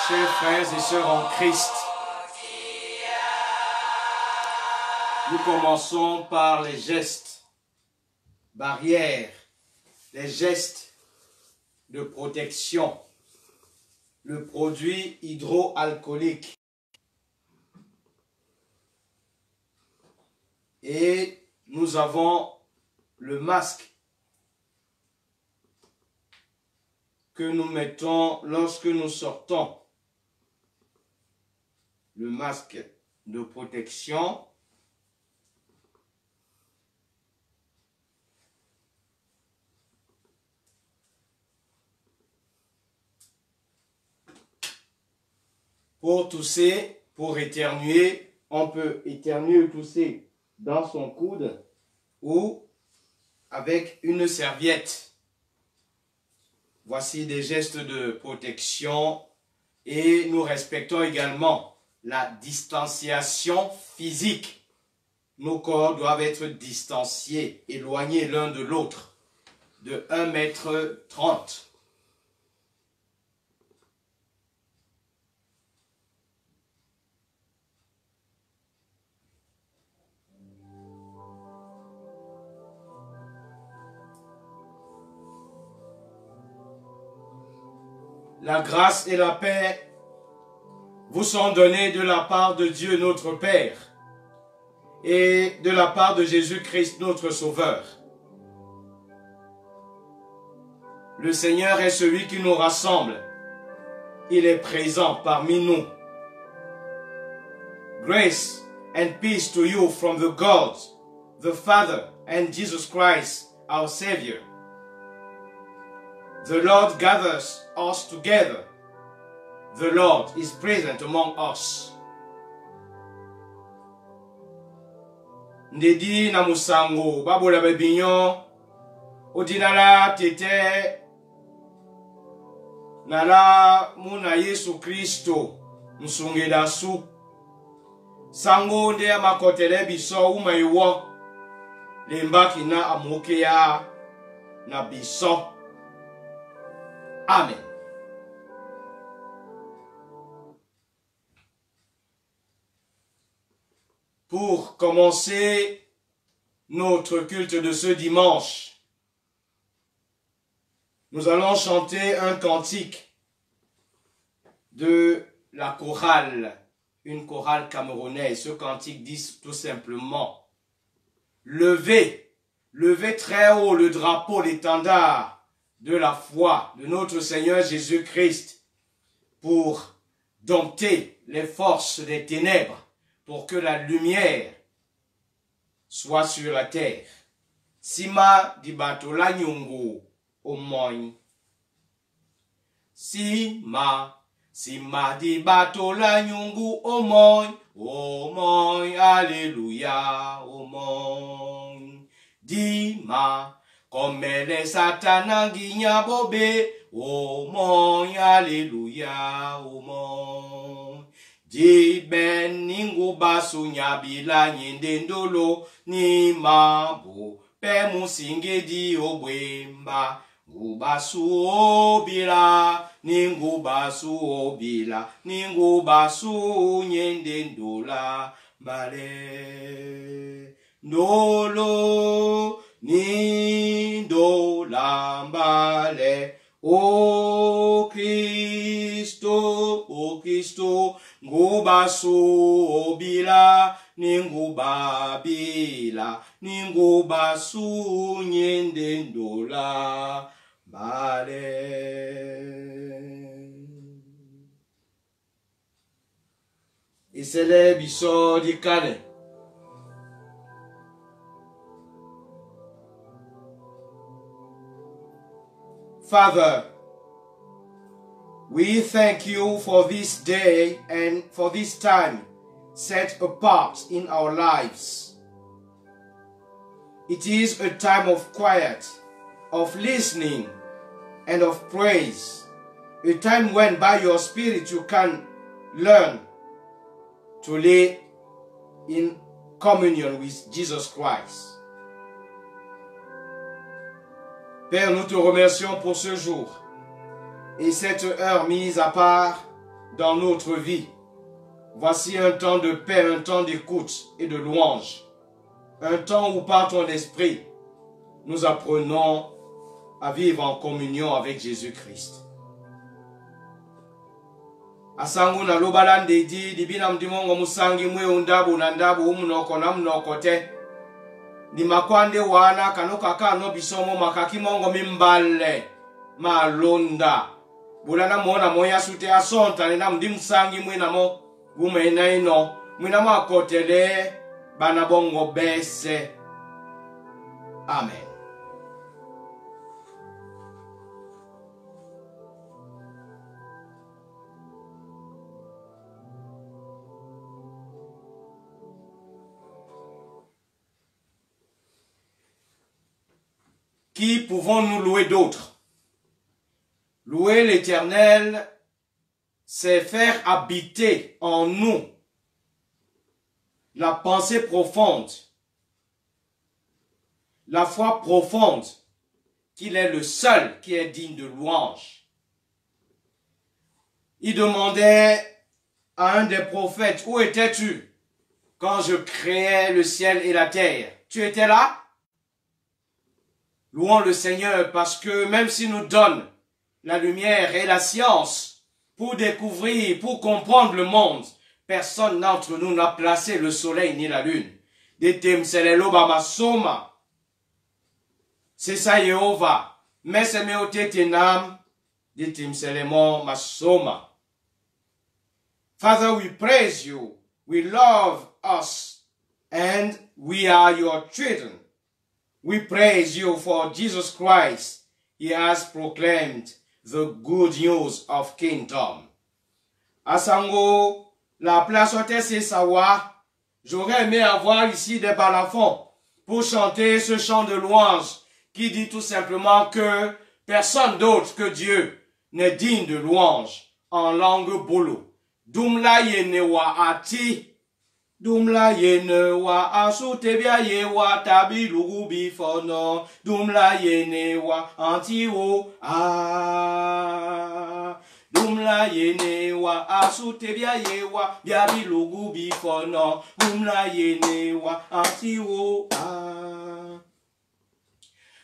Chers frères et sœurs en Christ, nous commençons par les gestes barrières, les gestes de protection, le produit hydroalcoolique. Et nous avons le masque que nous mettons lorsque nous sortons. Le masque de protection. Pour tousser, pour éternuer, on peut éternuer ou tousser dans son coude ou avec une serviette. Voici des gestes de protection et nous respectons également la distanciation physique. Nos corps doivent être distanciés, éloignés l'un de l'autre, de 1,30 m. La grâce et la paix vous sont données de la part de Dieu notre Père et de la part de Jésus-Christ notre Sauveur. Le Seigneur est celui qui nous rassemble. Il est présent parmi nous. Grace and peace to you from the God, the Father, and Jesus Christ, our Savior. The Lord gathers us together. The Lord is present among us. Ndedi na musango babola bebinyo odinala tete nala muna Yesu Kristo msungeda su sango nde amakotele biso umaiwo lembaki na amoke ya na biso. Amen. Pour commencer notre culte de ce dimanche, nous allons chanter un cantique de la chorale, une chorale camerounaise. Ce cantique dit tout simplement: levez, levez très haut le drapeau, l'étendard de la foi de notre Seigneur Jésus-Christ pour dompter les forces des ténèbres, pour que la lumière soit sur la terre. Sima di bato la nyungu omoy. Sima di bato la nyungu omoy. Omoy, alléluia, omoy. Dima, comme les satanas guigna bobé. Omoy, alléluia, omoy. Di ben ningu basu nyabila nyendendolo ni mambo pe musinge di obwemba ngubasu obila ningu basu obila ningu basu nyendendola mbale ndolo ni ndola mbale. O Kristo, ngubasu obila, ningubabila, ningubasu nyendendola bale. Isele biso dikane. Father, we thank you for this day and for this time set apart in our lives. It is a time of quiet, of listening, and of praise. A time when by your Spirit you can learn to live in communion with Jesus Christ. Père, nous te remercions pour ce jour et cette heure mise à part dans notre vie. Voici un temps de paix, un temps d'écoute et de louange. Un temps où par ton esprit, nous apprenons à vivre en communion avec Jésus-Christ. Asangu na lobala ndedi dibina mdimongo musangi mwe undabu na ndabu umunoko na mnoko te. Ni makwande wana kanoka kano bisomo makaki mongo mimbale malonda. Bulana mona moya sute asonta na mdi musangi mwe namo gumena ino mwe namo akotele bana bongo bese. Amen. Qui pouvons-nous louer d'autres? Louer l'Éternel, c'est faire habiter en nous la pensée profonde, la foi profonde, qu'il est le seul qui est digne de louange. Il demandait à un des prophètes, où étais-tu quand je créais le ciel et la terre? Tu étais là? Louons le Seigneur parce que même s'il nous donne la lumière et la science pour découvrir, pour comprendre le monde, personne d'entre nous n'a placé le soleil ni la lune. C'est ça Jéhovah. Mais c'est meotetenam. Father, we praise you. We love us. And we are your children. We praise you for Jesus Christ. He has proclaimed the good news of kingdom. Asango, la place était c'est sawa. J'aurais aimé avoir ici des balafons pour chanter ce chant de louange qui dit tout simplement que personne d'autre que Dieu n'est digne de louange en langue bolo. Dumla yenewa ati. Dumla yenewa asutebia yewa tabilugu bifono. Dumla yenewa antiwo a. Dumla yenewa asutebia yewa biabilugu bifono. Dumla yenewa antiwo a.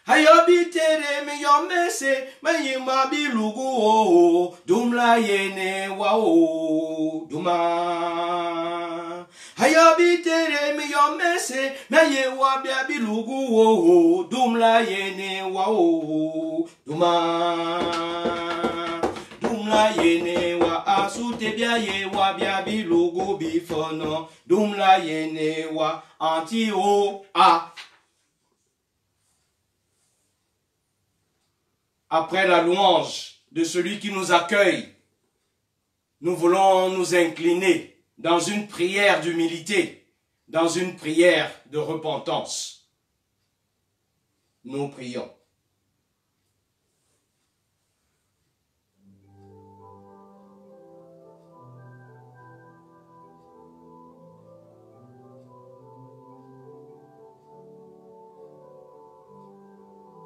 Hayobi tere me yomese mayima bilugu o. Dumla yenewa o. Duma. Hayabi tere mi yomese na yewa biabi lugu o dumla yene wa o duma dumla yene wa asute bia yewa biabi lugu bifono dumla yene wa anti o a. Après la louange de celui qui nous accueille, nous voulons nous incliner dans une prière d'humilité, dans une prière de repentance. Nous prions.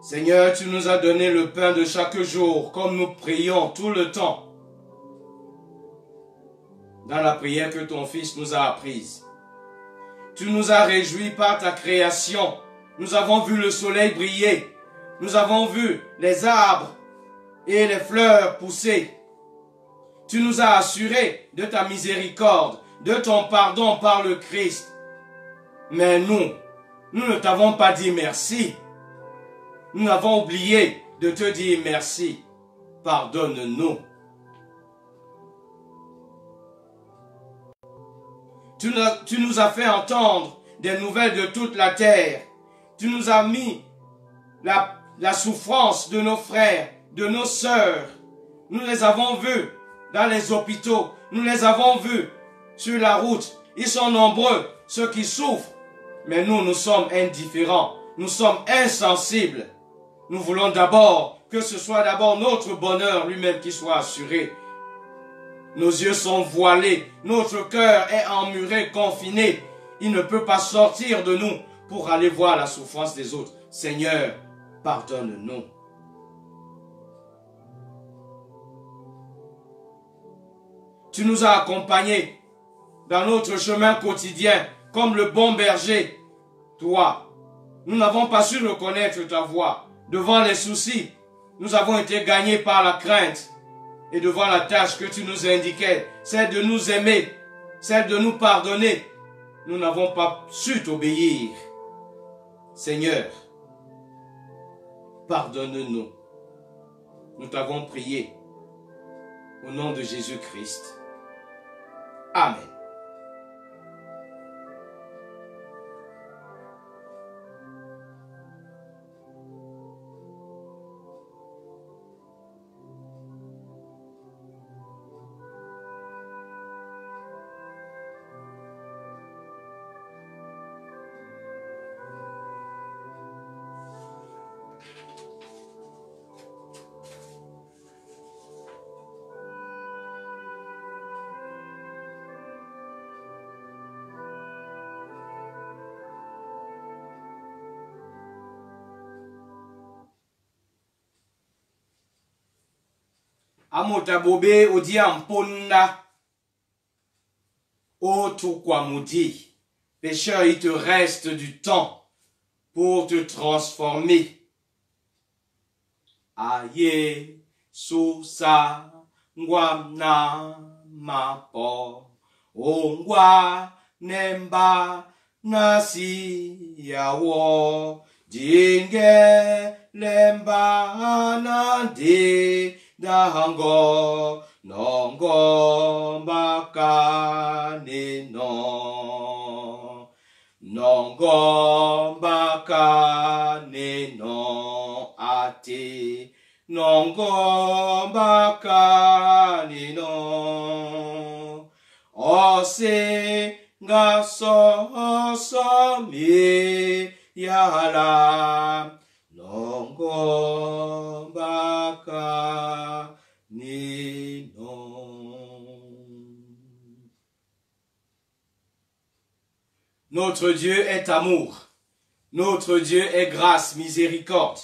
Seigneur, tu nous as donné le pain de chaque jour, comme nous prions tout le temps, dans la prière que ton Fils nous a apprise. Tu nous as réjouis par ta création. Nous avons vu le soleil briller. Nous avons vu les arbres et les fleurs pousser. Tu nous as assurés de ta miséricorde, de ton pardon par le Christ. Mais nous ne t'avons pas dit merci. Nous avons oublié de te dire merci. Pardonne-nous. Tu nous as fait entendre des nouvelles de toute la terre. Tu nous as mis la souffrance de nos frères, de nos sœurs. Nous les avons vus dans les hôpitaux. Nous les avons vus sur la route. Ils sont nombreux, ceux qui souffrent. Mais nous sommes indifférents. Nous sommes insensibles. Nous voulons d'abord que ce soit d'abord notre bonheur lui-même qui soit assuré. Nos yeux sont voilés, notre cœur est emmuré, confiné. Il ne peut pas sortir de nous pour aller voir la souffrance des autres. Seigneur, pardonne-nous. Tu nous as accompagnés dans notre chemin quotidien, comme le bon berger. Toi, nous n'avons pas su reconnaître ta voix. Devant les soucis, nous avons été gagnés par la crainte. Et devant la tâche que tu nous indiquais, celle de nous aimer, celle de nous pardonner, nous n'avons pas su t'obéir. Seigneur, pardonne-nous. Nous t'avons prié au nom de Jésus-Christ. Amen. Amotabobe odia mponda. Ô tout quoi maudit, pécheur, il te reste du temps pour te transformer. Aye, susa, ngwamna, mapo, ongwa, nemba, nasi, yawo, dinge, lemba, nandi, Dahango, nongo, bakane, no. Nongo, bakane, no, ate. Nongo, bakane, no. Ose, ngaso, so, mi, yala. Nongo, bakane, no. Notre Dieu est amour. Notre Dieu est grâce, miséricorde.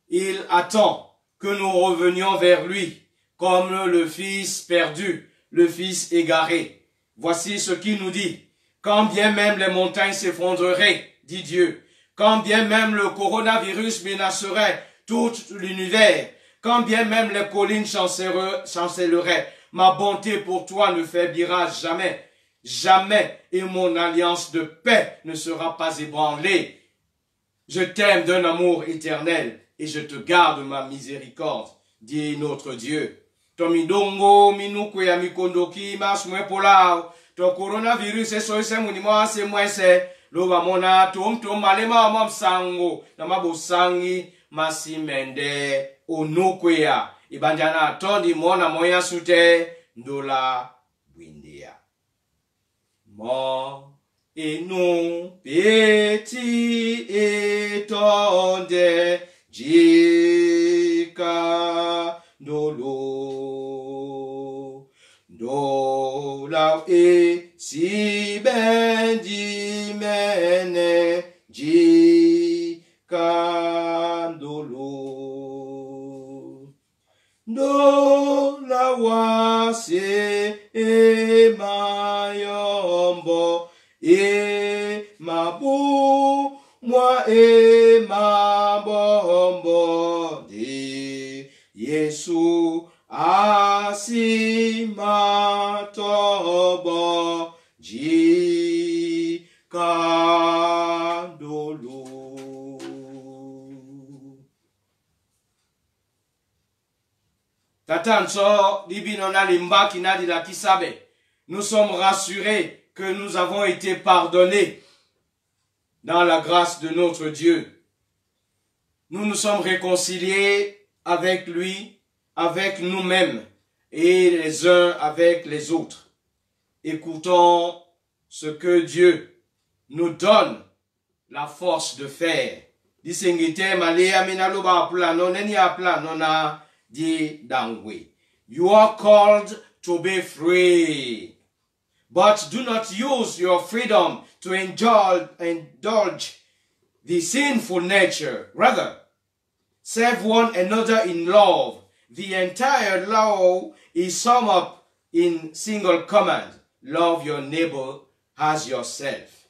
Il attend que nous revenions vers lui, comme le Fils perdu, le Fils égaré. Voici ce qu'il nous dit. Quand bien même les montagnes s'effondreraient, dit Dieu, quand bien même le coronavirus menacerait tout l'univers, quand bien même les collines chancelleraient, ma bonté pour toi ne faiblira jamais. Jamais, et mon alliance de paix ne sera pas ébranlée. Je t'aime d'un amour éternel et je te garde ma miséricorde, dit notre Dieu. Tomidongo minukwe ya mikondoki masmwe polao. To coronavirus se munimo se mwese. Loba mona tom malema mam sango na mabosangi masimende onokwea. Ibanjana tondi mona moya sute ndola windia. Mo et non petit étendait jika dolo dola et si ben dimene jika dolo dola wase e mayombo e mabu moi e mabombo di Yesu asimatobo jikandolo. Tatanso libinona limba kinadi la kisabe. Nous sommes rassurés que nous avons été pardonnés dans la grâce de notre Dieu. Nous nous sommes réconciliés avec lui, avec nous-mêmes et les uns avec les autres. Écoutons ce que Dieu nous donne la force de faire. You are called to be free. But do not use your freedom to indulge the sinful nature. Rather, serve one another in love. The entire law is summed up in single command, love your neighbor as yourself.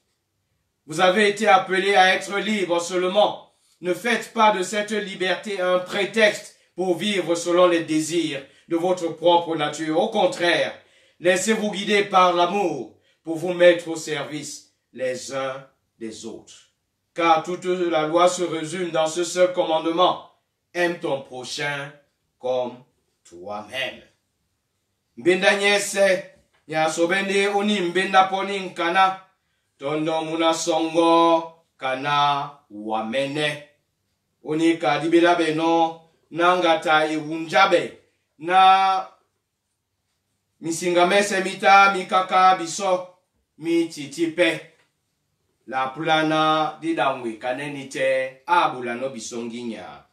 Vous avez été appelés à être libres seulement. Ne faites pas de cette liberté un prétexte pour vivre selon les désirs de votre propre nature. Au contraire, laissez-vous guider par l'amour pour vous mettre au service les uns des autres. Car toute la loi se résume dans ce seul commandement. Aime ton prochain comme toi-même. Mbenda nyese, nyasobende uni mbenda poni nkana, tondo muna songo kana wamene. Uni kadibela beno, nangata iwunjabe, na misingamese mita mikaka biso, mi titipe. La plana di dangwe kanenite abulano bisonginya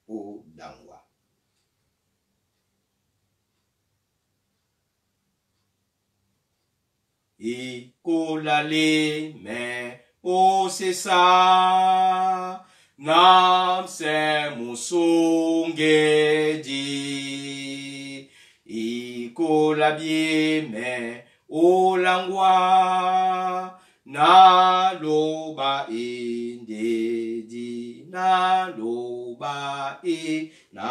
o dangwa. Ikolale me o sesa nam se musungedi. Ikolabie me o langwa. Na loba indedi, na loba indedi,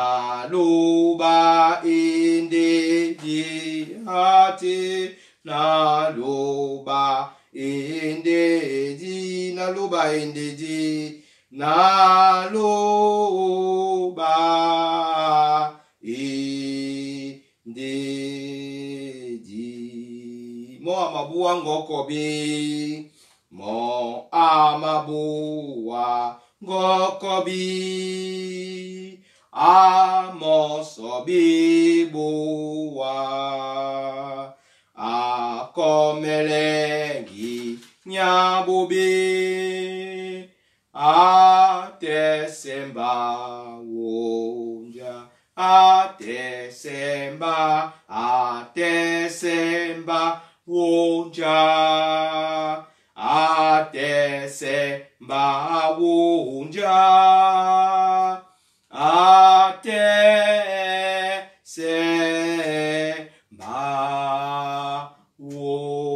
ate, na loba indedi, na loba indedi, na loba indedi. Mo amabuwa ngokobi. Mo amabuwa ngokobi amosobi buwa akomelengi nyabubi atesemba wonja atesemba wonja atesemba wonja atesemba wonja.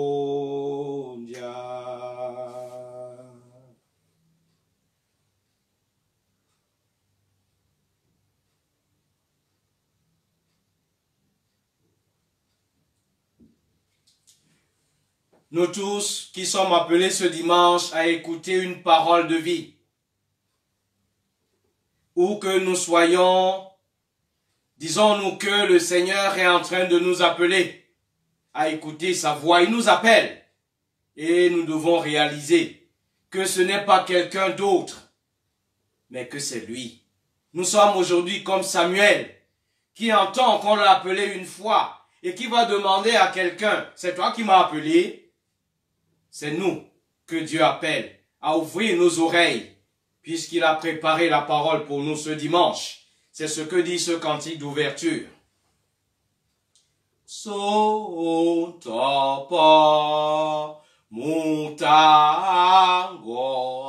Nous tous qui sommes appelés ce dimanche à écouter une parole de vie, où que nous soyons, disons-nous que le Seigneur est en train de nous appeler à écouter sa voix. Il nous appelle et nous devons réaliser que ce n'est pas quelqu'un d'autre, mais que c'est lui. Nous sommes aujourd'hui comme Samuel, qui entend qu'on l'a appelé une fois et qui va demander à quelqu'un, c'est toi qui m'as appelé? C'est nous que Dieu appelle à ouvrir nos oreilles, puisqu'il a préparé la parole pour nous ce dimanche. C'est ce que dit ce cantique d'ouverture. Son topo mutango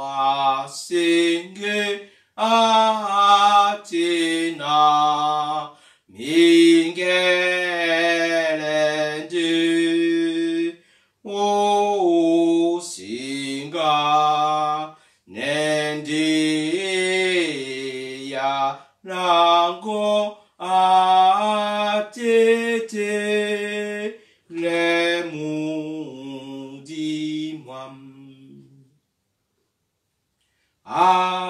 asenge atina mingelende o singa nende ya lango atete le mundi mwam atete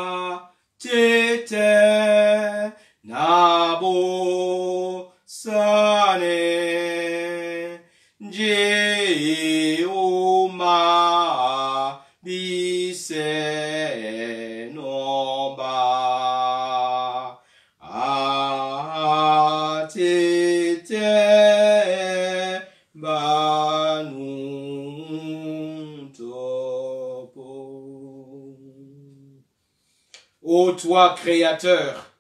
nabo sane je oma bise nomba atete banun topo. Ô toi créateur,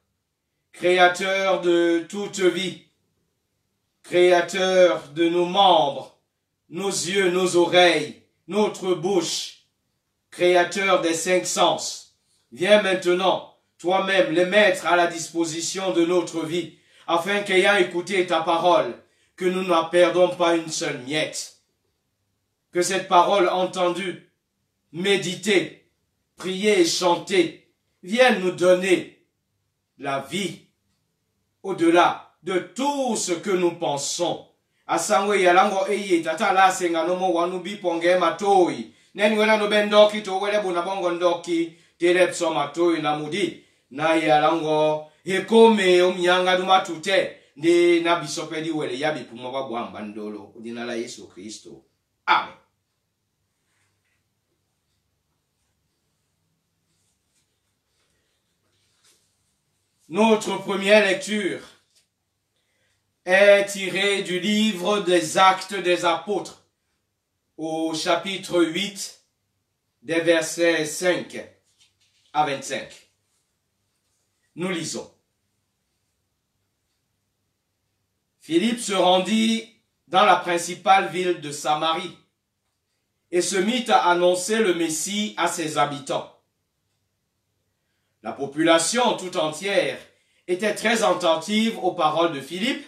créateur de toute vie, créateur de nos membres, nos yeux, nos oreilles, notre bouche, créateur des 5 sens, viens maintenant, toi-même, les mettre à la disposition de notre vie, afin qu'ayant écouté ta parole, que nous n'en perdons pas une seule miette. Que cette parole entendue, méditée, priée et chantée vienne nous donner la vie au-delà de tout ce que nous pensons. Asangwe yalango eye tatala senga nomo wanubi ponge matoi. Neni wena no bendoki to wele bunabongo ndoki telepso matoi na mudi. Na yalango hekome omyanga dumatute. Ndi na bisopedi wele yabi pumwa bwamba ndolo. Udina la Yesu Kristo. Amen. Notre première lecture est tirée du livre des Actes des Apôtres, au chapitre 8, des versets 5 à 25. Nous lisons. Philippe se rendit dans la principale ville de Samarie et se mit à annoncer le Messie à ses habitants. La population tout entière était très attentive aux paroles de Philippe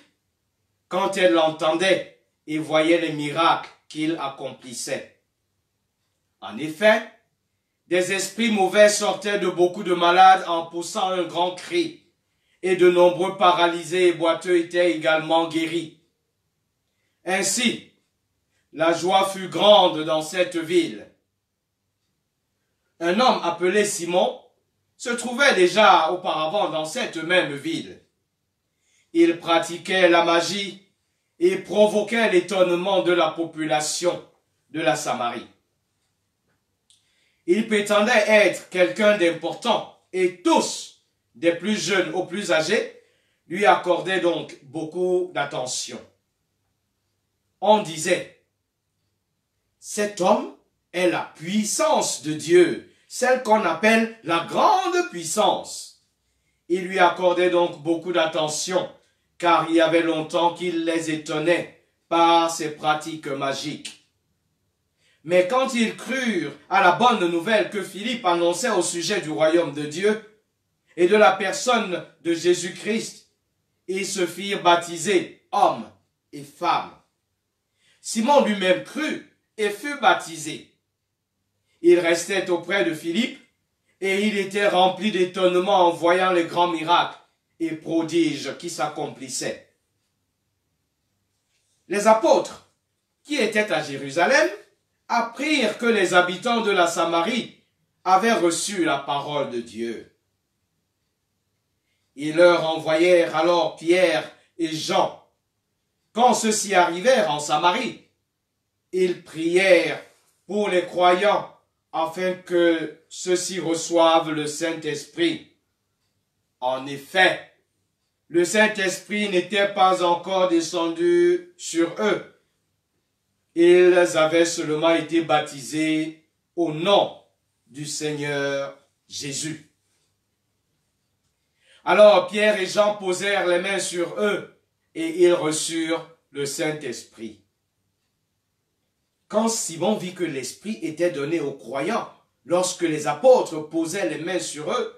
quand elle l'entendait et voyait les miracles qu'il accomplissait. En effet, des esprits mauvais sortaient de beaucoup de malades en poussant un grand cri, et de nombreux paralysés et boiteux étaient également guéris. Ainsi, la joie fut grande dans cette ville. Un homme appelé Simon se trouvait déjà auparavant dans cette même ville. Il pratiquait la magie et provoquait l'étonnement de la population de la Samarie. Il prétendait être quelqu'un d'important et tous, des plus jeunes aux plus âgés, lui accordaient donc beaucoup d'attention. On disait, cet homme est la puissance de Dieu, celle qu'on appelle la grande puissance. Il lui accordait donc beaucoup d'attention, car il y avait longtemps qu'il les étonnait par ses pratiques magiques. Mais quand ils crurent à la bonne nouvelle que Philippe annonçait au sujet du royaume de Dieu et de la personne de Jésus-Christ, ils se firent baptiser, hommes et femmes. Simon lui-même crut et fut baptisé. Il restait auprès de Philippe et il était rempli d'étonnement en voyant les grands miracles et prodiges qui s'accomplissaient. Les apôtres qui étaient à Jérusalem apprirent que les habitants de la Samarie avaient reçu la parole de Dieu. Ils leur envoyèrent alors Pierre et Jean. Quand ceux-ci arrivèrent en Samarie, ils prièrent pour les croyants afin que ceux-ci reçoivent le Saint-Esprit. En effet, le Saint-Esprit n'était pas encore descendu sur eux. Ils avaient seulement été baptisés au nom du Seigneur Jésus. Alors Pierre et Jean posèrent les mains sur eux et ils reçurent le Saint-Esprit. Quand Simon vit que l'Esprit était donné aux croyants, lorsque les apôtres posaient les mains sur eux,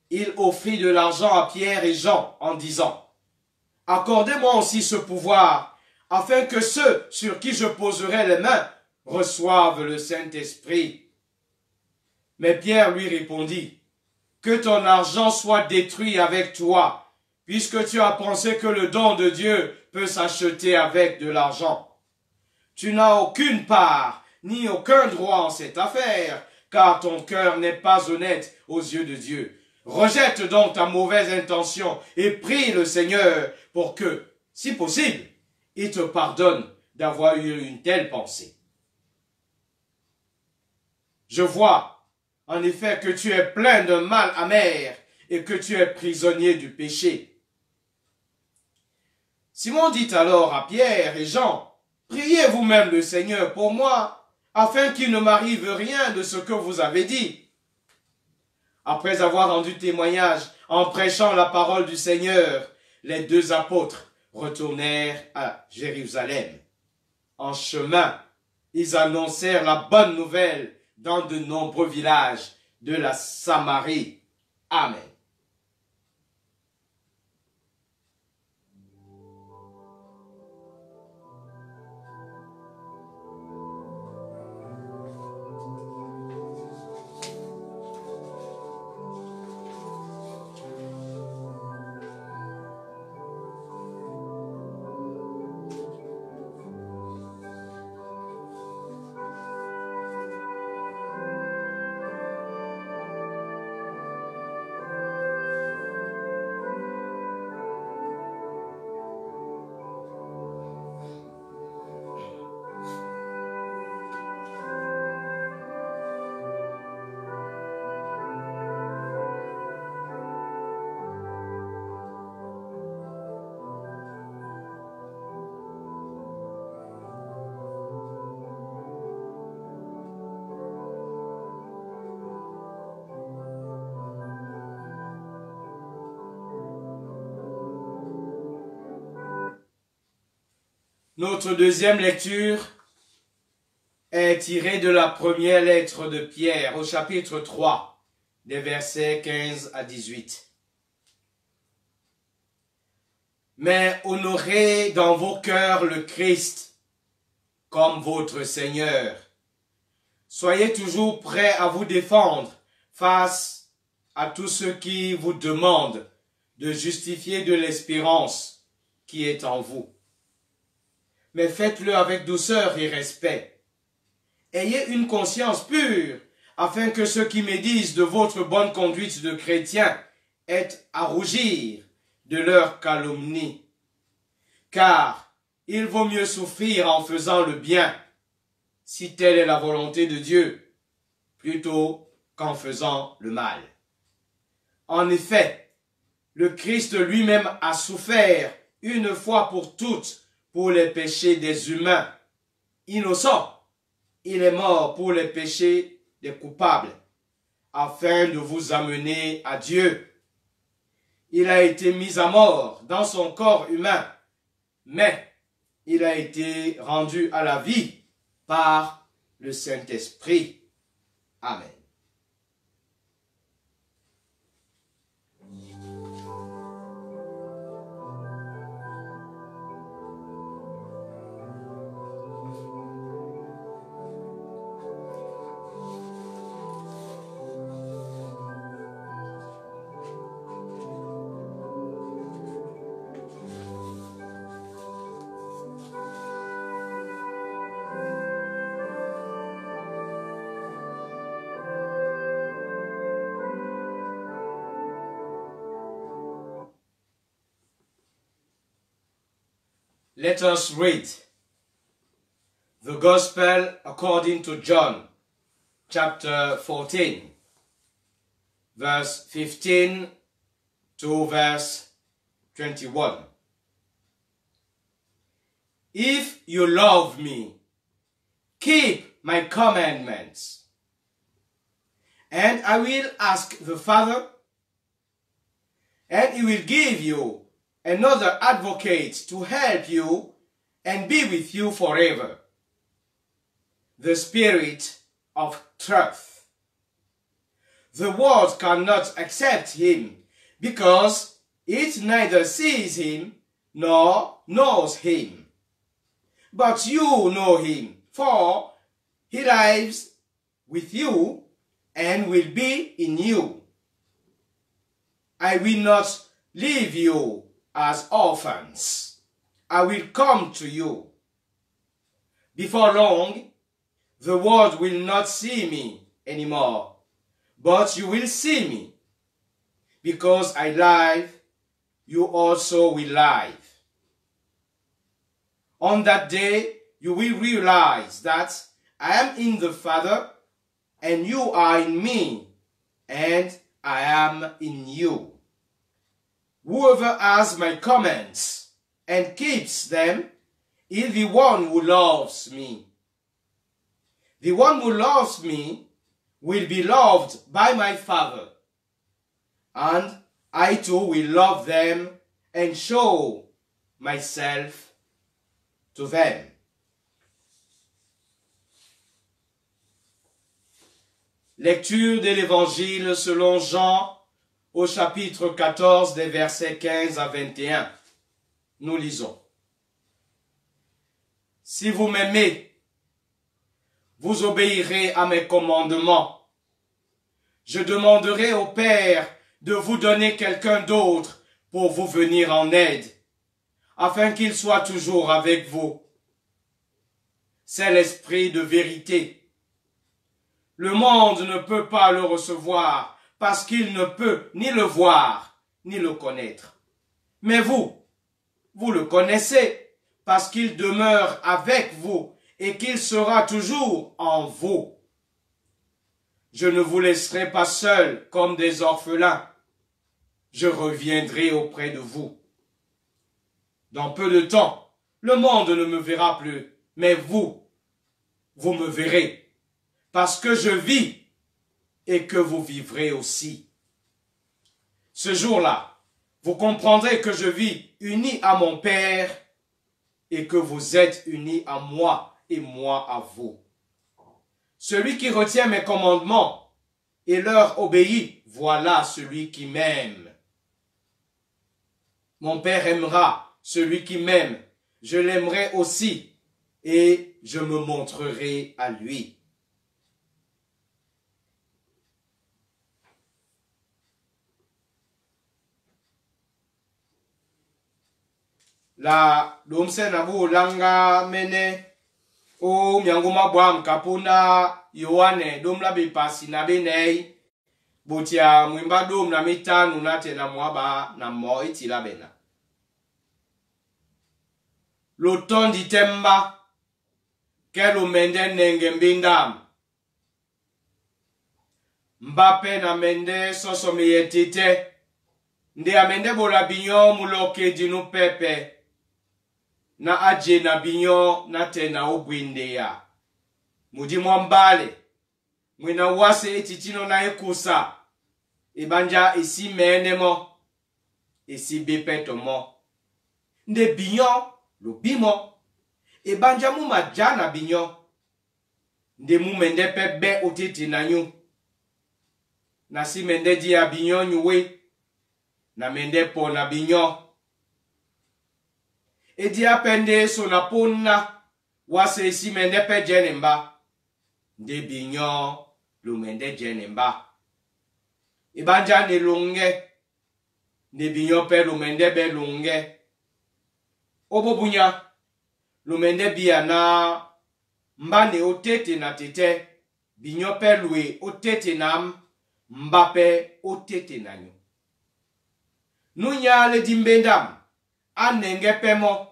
il offrit de l'argent à Pierre et Jean en disant, « Accordez-moi aussi ce pouvoir, afin que ceux sur qui je poserai les mains reçoivent le Saint-Esprit. » Mais Pierre lui répondit, « Que ton argent soit détruit avec toi, puisque tu as pensé que le don de Dieu peut s'acheter avec de l'argent. Tu n'as aucune part, ni aucun droit en cette affaire, car ton cœur n'est pas honnête aux yeux de Dieu. Rejette donc ta mauvaise intention et prie le Seigneur pour que, si possible, il te pardonne d'avoir eu une telle pensée. Je vois, en effet, que tu es plein d'un mal amer et que tu es prisonnier du péché. » Simon dit alors à Pierre et Jean, « Priez vous-même le Seigneur pour moi, afin qu'il ne m'arrive rien de ce que vous avez dit. » Après avoir rendu témoignage en prêchant la parole du Seigneur, les deux apôtres retournèrent à Jérusalem. En chemin, ils annoncèrent la bonne nouvelle dans de nombreux villages de la Samarie. Amen. Notre deuxième lecture est tirée de la première lettre de Pierre au chapitre 3, des versets 15 à 18. Mais honorez dans vos cœurs le Christ comme votre Seigneur. Soyez toujours prêts à vous défendre face à tous ceux qui vous demandent de justifier de l'espérance qui est en vous. Mais faites-le avec douceur et respect. Ayez une conscience pure, afin que ceux qui médisent de votre bonne conduite de chrétien aient à rougir de leur calomnie. Car il vaut mieux souffrir en faisant le bien, si telle est la volonté de Dieu, plutôt qu'en faisant le mal. En effet, le Christ lui-même a souffert une fois pour toutes pour les péchés des humains. Innocent, il est mort pour les péchés des coupables, afin de vous amener à Dieu. Il a été mis à mort dans son corps humain, mais il a été rendu à la vie par le Saint-Esprit. Amen. Let us read the Gospel according to John, chapter 14, verse 15 to verse 21. If you love me, keep my commandments, and I will ask the Father, and he will give you another advocate to help you and be with you forever, the Spirit of truth. The world cannot accept him because it neither sees him nor knows him. But you know him, for he lives with you and will be in you. I will not leave you as orphans. I will come to you. Before long, the world will not see me anymore, but you will see me. Because I live, you also will live. On that day, you will realize that I am in the Father, and you are in me, and I am in you. Whoever has my commands and keeps them is the one who loves me. The one who loves me will be loved by my Father, and I too will love them and show myself to them. Lecture de l'Évangile selon Jean au chapitre 14 des versets 15 à 21. Nous lisons. Si vous m'aimez, vous obéirez à mes commandements. Je demanderai au Père de vous donner quelqu'un d'autre pour vous venir en aide, afin qu'il soit toujours avec vous. C'est l'Esprit de vérité. Le monde ne peut pas le recevoir, parce qu'il ne peut ni le voir, ni le connaître. Mais vous le connaissez, parce qu'il demeure avec vous et qu'il sera toujours en vous. Je ne vous laisserai pas seuls comme des orphelins. Je reviendrai auprès de vous. Dans peu de temps, le monde ne me verra plus, mais vous me verrez, parce que je vis et que vous vivrez aussi. Ce jour-là, vous comprendrez que je vis uni à mon Père et que vous êtes unis à moi et moi à vous. Celui qui retient mes commandements et leur obéit, voilà celui qui m'aime. Mon Père aimera celui qui m'aime. Je l'aimerai aussi et je me montrerai à lui. La domse na bu langa mene o mianguma bwam kapuna Yohane dom la be pasi na benei botia mwimba dom na mitanu na tena mwaba na mo iti la bena. L'automne di temba kelo mende nenge mbindam Mbappe na mende sosomi yetite ndi amende bola binyo muloke dinu pepe na aje na binyo na tena obwinde ya mudi mwambale mwina wase etitino na ekusa ibanja isi menemo isi bepeto mo nde binyo lubimo ibanja mu majana binyo nde mu mende pebe otiti na nyu na si mende dia binyo nyuwe na mende po na binyo e dia pende so na ponna wase isi mende pe jenemba nde binyo lu mende jenemba ibanja ne lunge nde binyo pe lu mende be lunge obobunya lu mende bia na mbane otete na tete binyo pe lue otete nam Mbappe otete na nyo. Nunya le dimbendam anenge pemo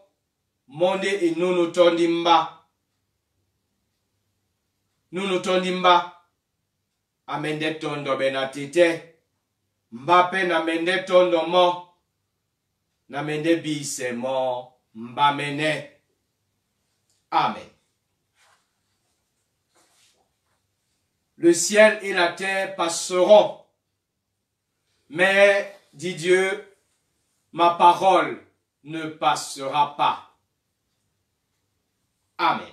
monde e nunu tondimba. Nunu tondimba amende tondo benatite. Mbappe na mende tondo mo na mende bise mo mbamene. Amen. Le ciel et la terre passeront, mais, dit Dieu, ma parole ne passera pas. Amen.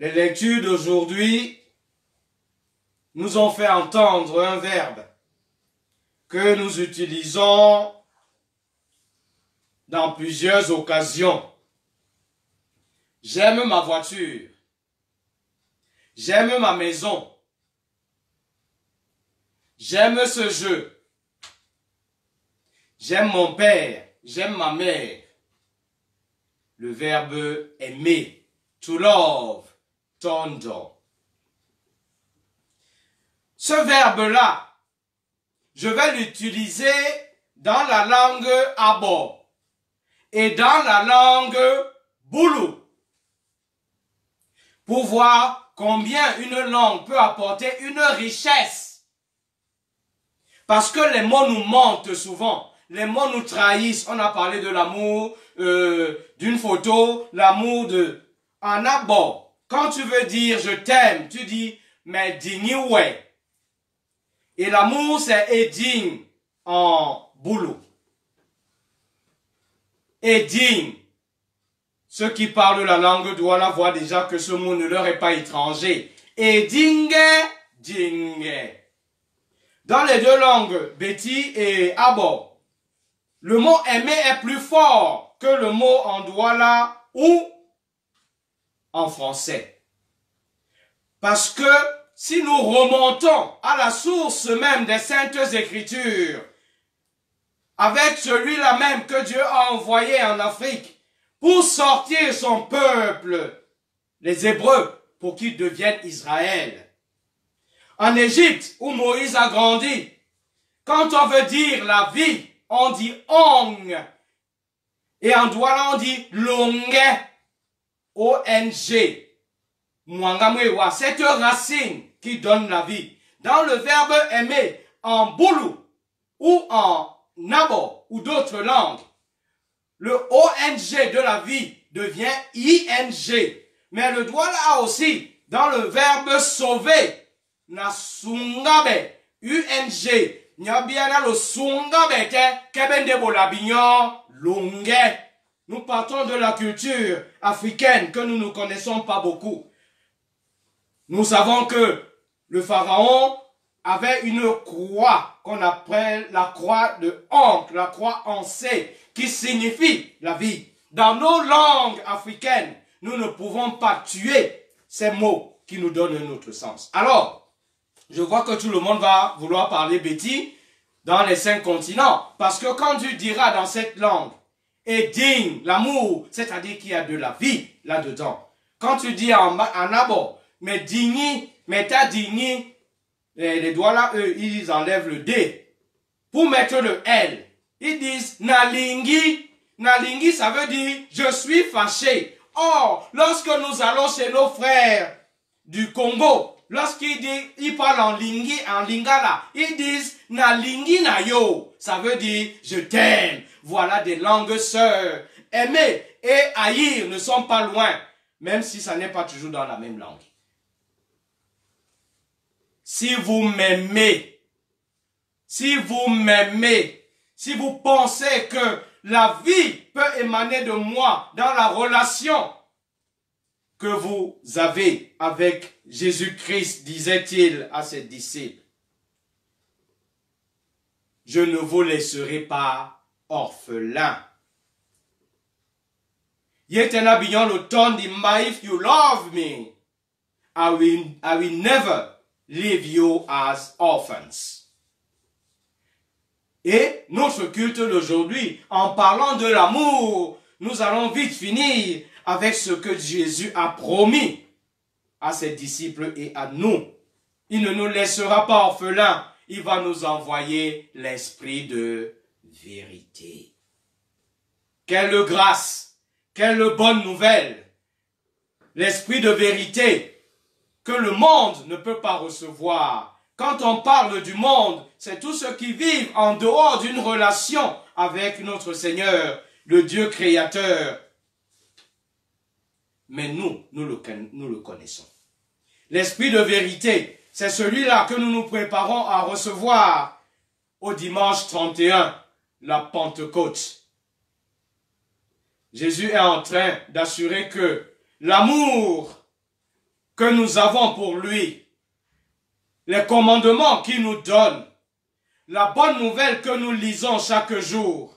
Les lectures d'aujourd'hui nous ont fait entendre un verbe que nous utilisons dans plusieurs occasions. J'aime ma voiture. J'aime ma maison. J'aime ce jeu. J'aime mon père. J'aime ma mère. Le verbe aimer. To love. Tondo. Ce verbe-là, je vais l'utiliser dans la langue Abo et dans la langue Boulou pour voir combien une langue peut apporter une richesse. Parce que les mots nous mentent souvent. les mots nous trahissent. On a parlé de l'amour d'une photo, l'amour de... En abord, quand tu veux dire je t'aime, tu dis mais digniwe. Et l'amour c'est eding en boulot. Eding. Ceux qui parlent la langue douala voient déjà que ce mot ne leur est pas étranger. Edinge, dingue. Dans les deux langues, Betty et Abo, le mot aimer est plus fort que le mot en douala ou en français. Parce que si nous remontons à la source même des Saintes Écritures, avec celui-là même que Dieu a envoyé en Afrique pour sortir son peuple, les Hébreux, pour qu'ils deviennent Israël. En Égypte, où Moïse a grandi, quand on veut dire la vie, on dit ong. Et en douala, on dit longue. O-N-G. Mwangamwewa, cette racine qui donne la vie. Dans le verbe aimer, en boulou ou en nabo ou d'autres langues, le O-N-G de la vie devient I-N-G. Mais le douala aussi, dans le verbe sauver, na sungabe, U-N-G, nyabiana lo sungabe te, kebende bolabignon, longue. Nous partons de la culture africaine que nous ne connaissons pas beaucoup. Nous savons que le pharaon avait une croix qu'on appelle la croix de Ankh, la croix en C, qui signifie la vie. Dans nos langues africaines, nous ne pouvons pas tuer ces mots qui nous donnent un autre sens. Alors, je vois que tout le monde va vouloir parler Betty dans les 5 continents. Parce que quand tu diras dans cette langue, et digne, l'amour, c'est-à-dire qu'il y a de la vie là-dedans. Quand tu dis en abo, mais digni, mais ta digni, les doigts là, eux, ils enlèvent le D. Pour mettre le L, ils disent nalingi. Nalingi, ça veut dire je suis fâché. Or, lorsque nous allons chez nos frères du Congo, lorsqu'ils parlent en lingala, ils disent nalingi na yo. Ça veut dire je t'aime. Voilà des langues sœurs. Aimer et haïr ne sont pas loin, même si ça n'est pas toujours dans la même langue. Si vous m'aimez, si vous pensez que la vie peut émaner de moi dans la relation que vous avez avec Jésus-Christ, disait-il à ses disciples, je ne vous laisserai pas orphelin. Yetena beyond le ton di ma, if you love me, I will never leave you as orphans. Et notre culte d'aujourd'hui, en parlant de l'amour, nous allons vite finir avec ce que Jésus a promis à ses disciples et à nous. Il ne nous laissera pas orphelins, il va nous envoyer l'esprit de vérité. Quelle grâce, quelle bonne nouvelle. L'esprit de vérité que le monde ne peut pas recevoir. Quand on parle du monde, c'est tous ceux qui vivent en dehors d'une relation avec notre Seigneur, le Dieu créateur. Mais nous le connaissons. L'esprit de vérité, c'est celui-là que nous nous préparons à recevoir au dimanche 31. La Pentecôte. Jésus est en train d'assurer que l'amour que nous avons pour lui, les commandements qu'il nous donne, la bonne nouvelle que nous lisons chaque jour,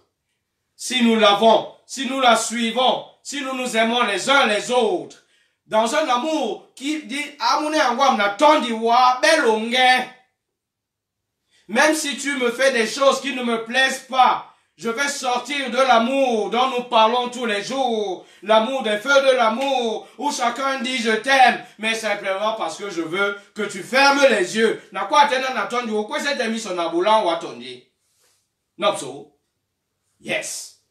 si nous l'avons, si nous la suivons, si nous nous aimons les uns les autres, dans un amour qui dit même si tu me fais des choses qui ne me plaisent pas, je vais sortir de l'amour dont nous parlons tous les jours. L'amour des feux de l'amour, où chacun dit je t'aime, mais simplement parce que je veux que tu fermes les yeux. Yes.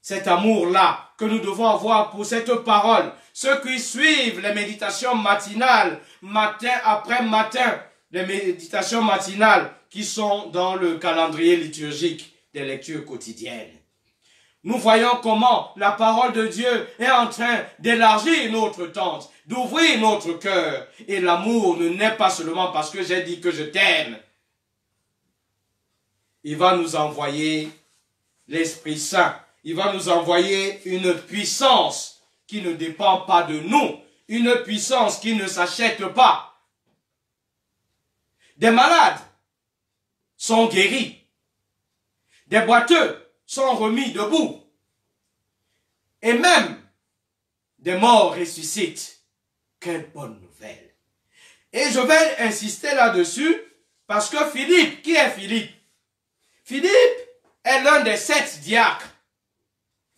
Cet amour-là que nous devons avoir pour cette parole. Ceux qui suivent les méditations matinales, matin après matin, les méditations matinales qui sont dans le calendrier liturgique des lectures quotidiennes. Nous voyons comment la parole de Dieu est en train d'élargir notre tente, d'ouvrir notre cœur. Et l'amour ne naît pas seulement parce que j'ai dit que je t'aime. Il va nous envoyer l'Esprit Saint. Il va nous envoyer une puissance qui ne dépend pas de nous. Une puissance qui ne s'achète pas. Des malades sont guéris. Des boiteux sont remis debout. Et même des morts ressuscitent. Quelle bonne nouvelle. Et je vais insister là-dessus parce que Philippe, qui est Philippe? Philippe est l'un des 7 diacres.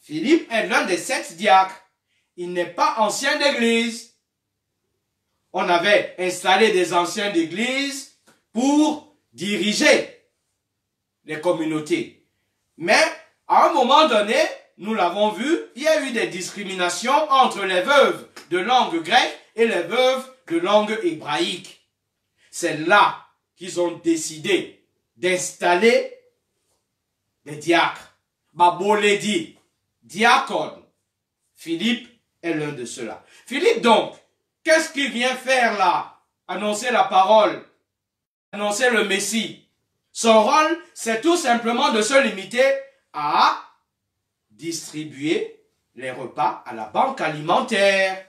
Philippe est l'un des 7 diacres. Il n'est pas ancien d'église. On avait installé des anciens d'église pour diriger les communautés. Mais à un moment donné, nous l'avons vu, il y a eu des discriminations entre les veuves de langue grecque et les veuves de langue hébraïque. C'est là qu'ils ont décidé d'installer des diacres. Babole dit, diacone. Philippe est l'un de ceux-là. Philippe donc, qu'est-ce qu'il vient faire là? Annoncer la parole, annoncer le Messie. Son rôle, c'est tout simplement de se limiter à distribuer les repas à la banque alimentaire.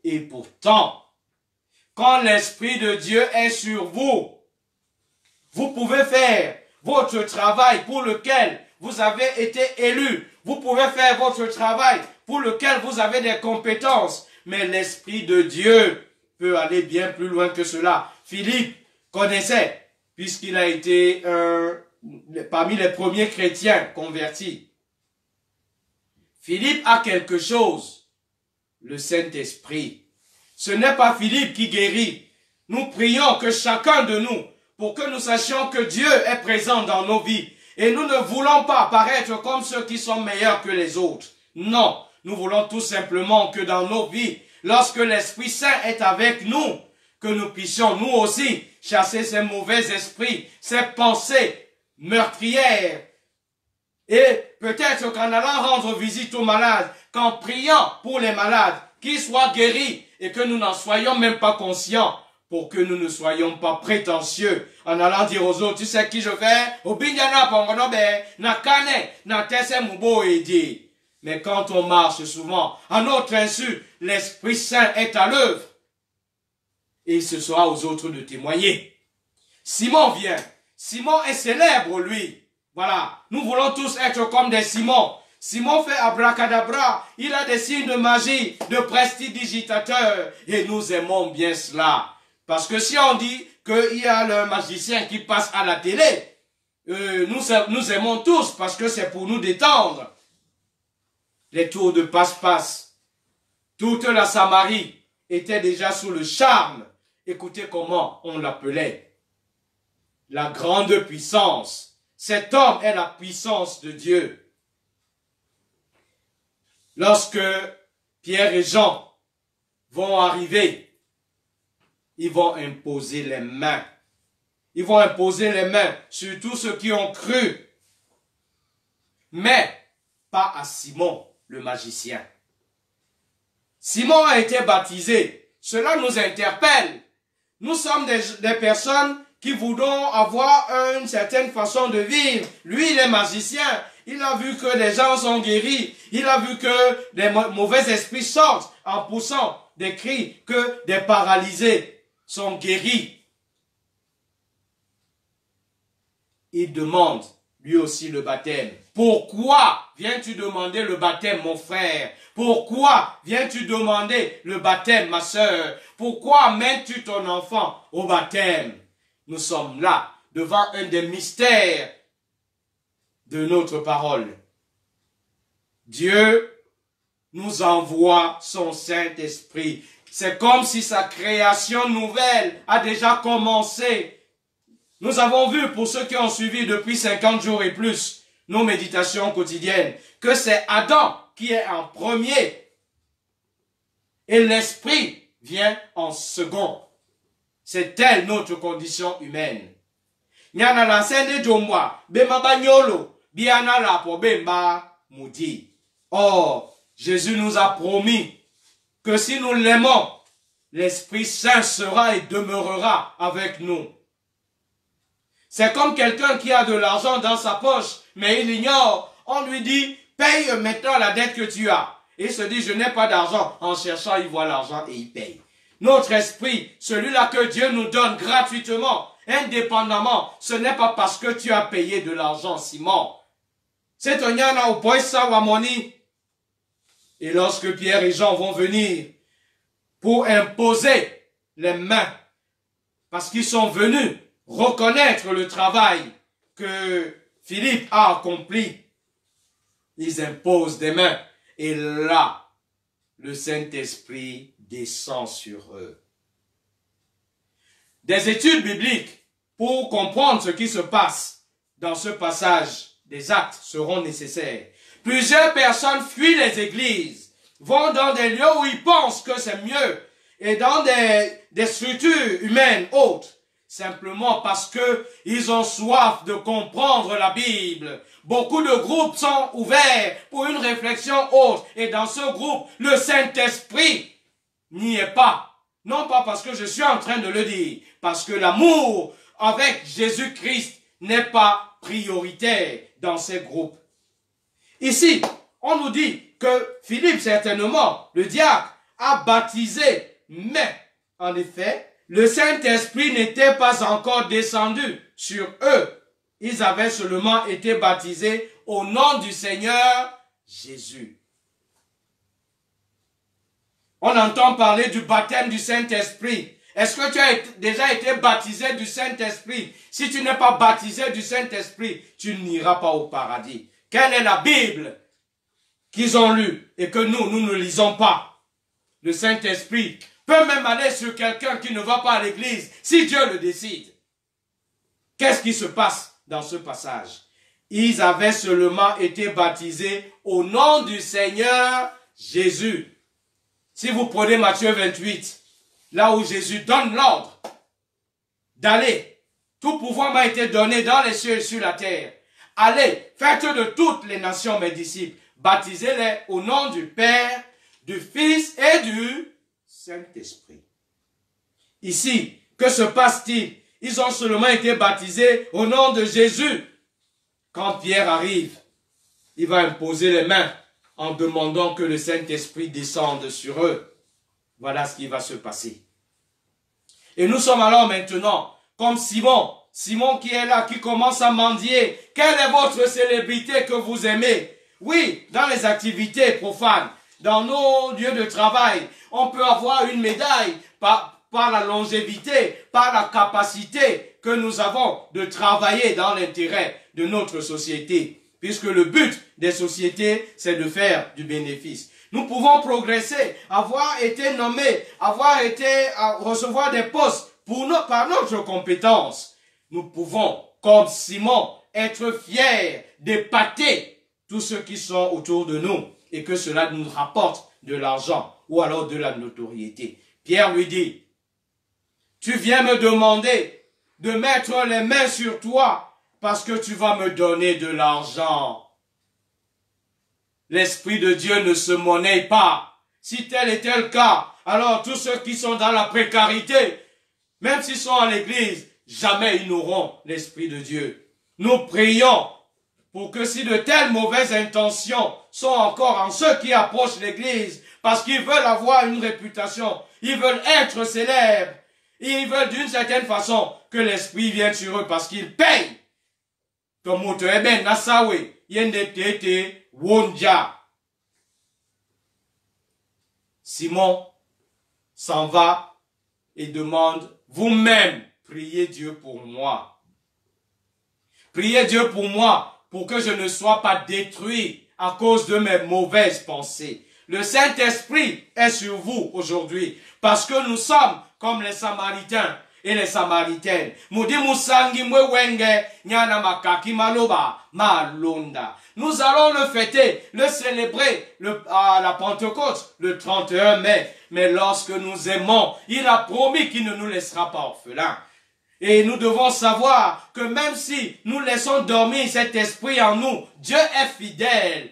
Et pourtant, quand l'Esprit de Dieu est sur vous, vous pouvez faire votre travail pour lequel vous avez été élu. Vous pouvez faire votre travail pour lequel vous avez des compétences. Mais l'Esprit de Dieu peut aller bien plus loin que cela. Philippe connaissait, puisqu'il a été parmi les premiers chrétiens convertis. Philippe a quelque chose, le Saint-Esprit. Ce n'est pas Philippe qui guérit. Nous prions que chacun de nous, pour que nous sachions que Dieu est présent dans nos vies. Et nous ne voulons pas paraître comme ceux qui sont meilleurs que les autres. Non, nous voulons tout simplement que dans nos vies, lorsque l'Esprit Saint est avec nous, que nous puissions nous aussi chasser ces mauvais esprits, ces pensées meurtrières. Et peut-être qu'en allant rendre visite aux malades, qu'en priant pour les malades, qu'ils soient guéris et que nous n'en soyons même pas conscients, pour que nous ne soyons pas prétentieux en allant dire aux autres, tu sais qui je fais? Mais quand on marche souvent, à notre insu, l'Esprit Saint est à l'œuvre. Et ce sera aux autres de témoigner. Simon vient. Simon est célèbre, lui. Voilà. Nous voulons tous être comme des Simons. Simon fait abracadabra. Il a des signes de magie, de prestidigitateur. Et nous aimons bien cela. Parce que si on dit qu'il y a le magicien qui passe à la télé, nous aimons tous parce que c'est pour nous détendre. Les tours de passe-passe, toute la Samarie était déjà sous le charme. Écoutez comment on l'appelait. La grande puissance. Cet homme est la puissance de Dieu. Lorsque Pierre et Jean vont arriver, ils vont imposer les mains. Ils vont imposer les mains sur tous ceux qui ont cru. Mais pas à Simon, le magicien. Simon a été baptisé. Cela nous interpelle. Nous sommes des personnes qui voudront avoir une certaine façon de vivre. Lui, il est magicien. Il a vu que les gens sont guéris. Il a vu que des mauvais esprits sortent en poussant des cris, que des paralysés sont guéris. Il demande lui aussi le baptême. Pourquoi viens-tu demander le baptême, mon frère? Pourquoi viens-tu demander le baptême, ma sœur? Pourquoi mènes-tu ton enfant au baptême? Nous sommes là, devant un des mystères de notre parole. Dieu nous envoie son Saint-Esprit. C'est comme si sa création nouvelle a déjà commencé. Nous avons vu, pour ceux qui ont suivi depuis 50 jours et plus, nos méditations quotidiennes, que c'est Adam qui est en premier. Et l'Esprit vient en second. C'est telle notre condition humaine. Nyana la sende jomwa. Bema banyolo. Biana la po bemba moudi. Or, Jésus nous a promis que si nous l'aimons, l'Esprit Saint sera et demeurera avec nous. C'est comme quelqu'un qui a de l'argent dans sa poche, mais il ignore. On lui dit, paye maintenant la dette que tu as. Et il se dit, je n'ai pas d'argent. En cherchant, il voit l'argent et il paye. Notre esprit, celui-là que Dieu nous donne gratuitement, indépendamment, ce n'est pas parce que tu as payé de l'argent, Simon. C'est un yana au poissa wamoni. Et lorsque Pierre et Jean vont venir pour imposer les mains, parce qu'ils sont venus reconnaître le travail que Philippe a accompli, ils imposent des mains. Et là, le Saint-Esprit descend sur eux. Des études bibliques pour comprendre ce qui se passe dans ce passage des Actes seront nécessaires. Plusieurs personnes fuient les églises, vont dans des lieux où ils pensent que c'est mieux et dans des structures humaines hautes, simplement parce que ils ont soif de comprendre la Bible. Beaucoup de groupes sont ouverts pour une réflexion haute et dans ce groupe, le Saint-Esprit n'y est pas. Non pas parce que je suis en train de le dire, parce que l'amour avec Jésus-Christ n'est pas prioritaire dans ces groupes. Ici, on nous dit que Philippe, certainement, le diacre, a baptisé, mais, en effet, le Saint-Esprit n'était pas encore descendu sur eux. Ils avaient seulement été baptisés au nom du Seigneur Jésus. On entend parler du baptême du Saint-Esprit. Est-ce que tu as déjà été baptisé du Saint-Esprit? Si tu n'es pas baptisé du Saint-Esprit, tu n'iras pas au paradis. Quelle est la Bible qu'ils ont lue et que nous ne lisons pas? Le Saint-Esprit peut même aller sur quelqu'un qui ne va pas à l'église, si Dieu le décide. Qu'est-ce qui se passe dans ce passage? Ils avaient seulement été baptisés au nom du Seigneur Jésus. Si vous prenez Matthieu 28, là où Jésus donne l'ordre d'aller, tout pouvoir m'a été donné dans les cieux et sur la terre. Allez, faites de toutes les nations mes disciples, baptisez-les au nom du Père, du Fils et du Saint-Esprit. Ici, que se passe-t-il? Ils ont seulement été baptisés au nom de Jésus. Quand Pierre arrive, il va imposer les mains en demandant que le Saint-Esprit descende sur eux. Voilà ce qui va se passer. Et nous sommes alors maintenant comme Simon. Simon qui est là, qui commence à mendier. Quelle est votre célébrité que vous aimez? Oui, dans les activités profanes, dans nos lieux de travail, on peut avoir une médaille par la longévité, par la capacité que nous avons de travailler dans l'intérêt de notre société. Puisque le but des sociétés, c'est de faire du bénéfice. Nous pouvons progresser, avoir été nommés, recevoir des postes par notre compétence. Nous pouvons, comme Simon, être fiers d'épater tous ceux qui sont autour de nous et que cela nous rapporte de l'argent ou alors de la notoriété. Pierre lui dit, tu viens me demander de mettre les mains sur toi parce que tu vas me donner de l'argent. L'Esprit de Dieu ne se monnaie pas. Si tel était le cas, alors tous ceux qui sont dans la précarité, même s'ils sont à l'église, jamais ils n'auront l'Esprit de Dieu. Nous prions pour que si de telles mauvaises intentions sont encore en ceux qui approchent l'église, parce qu'ils veulent avoir une réputation, ils veulent être célèbres, ils veulent d'une certaine façon que l'Esprit vienne sur eux parce qu'ils payent. Simon s'en va et demande, vous-même, priez Dieu pour moi. Priez Dieu pour moi, pour que je ne sois pas détruit à cause de mes mauvaises pensées. Le Saint-Esprit est sur vous aujourd'hui, parce que nous sommes comme les Samaritains et les Samaritaines. Nous allons le fêter, le célébrer à la Pentecôte, le 31 mai. Mais lorsque nous aimons, il a promis qu'il ne nous laissera pas orphelins. Et nous devons savoir que même si nous laissons dormir cet esprit en nous, Dieu est fidèle.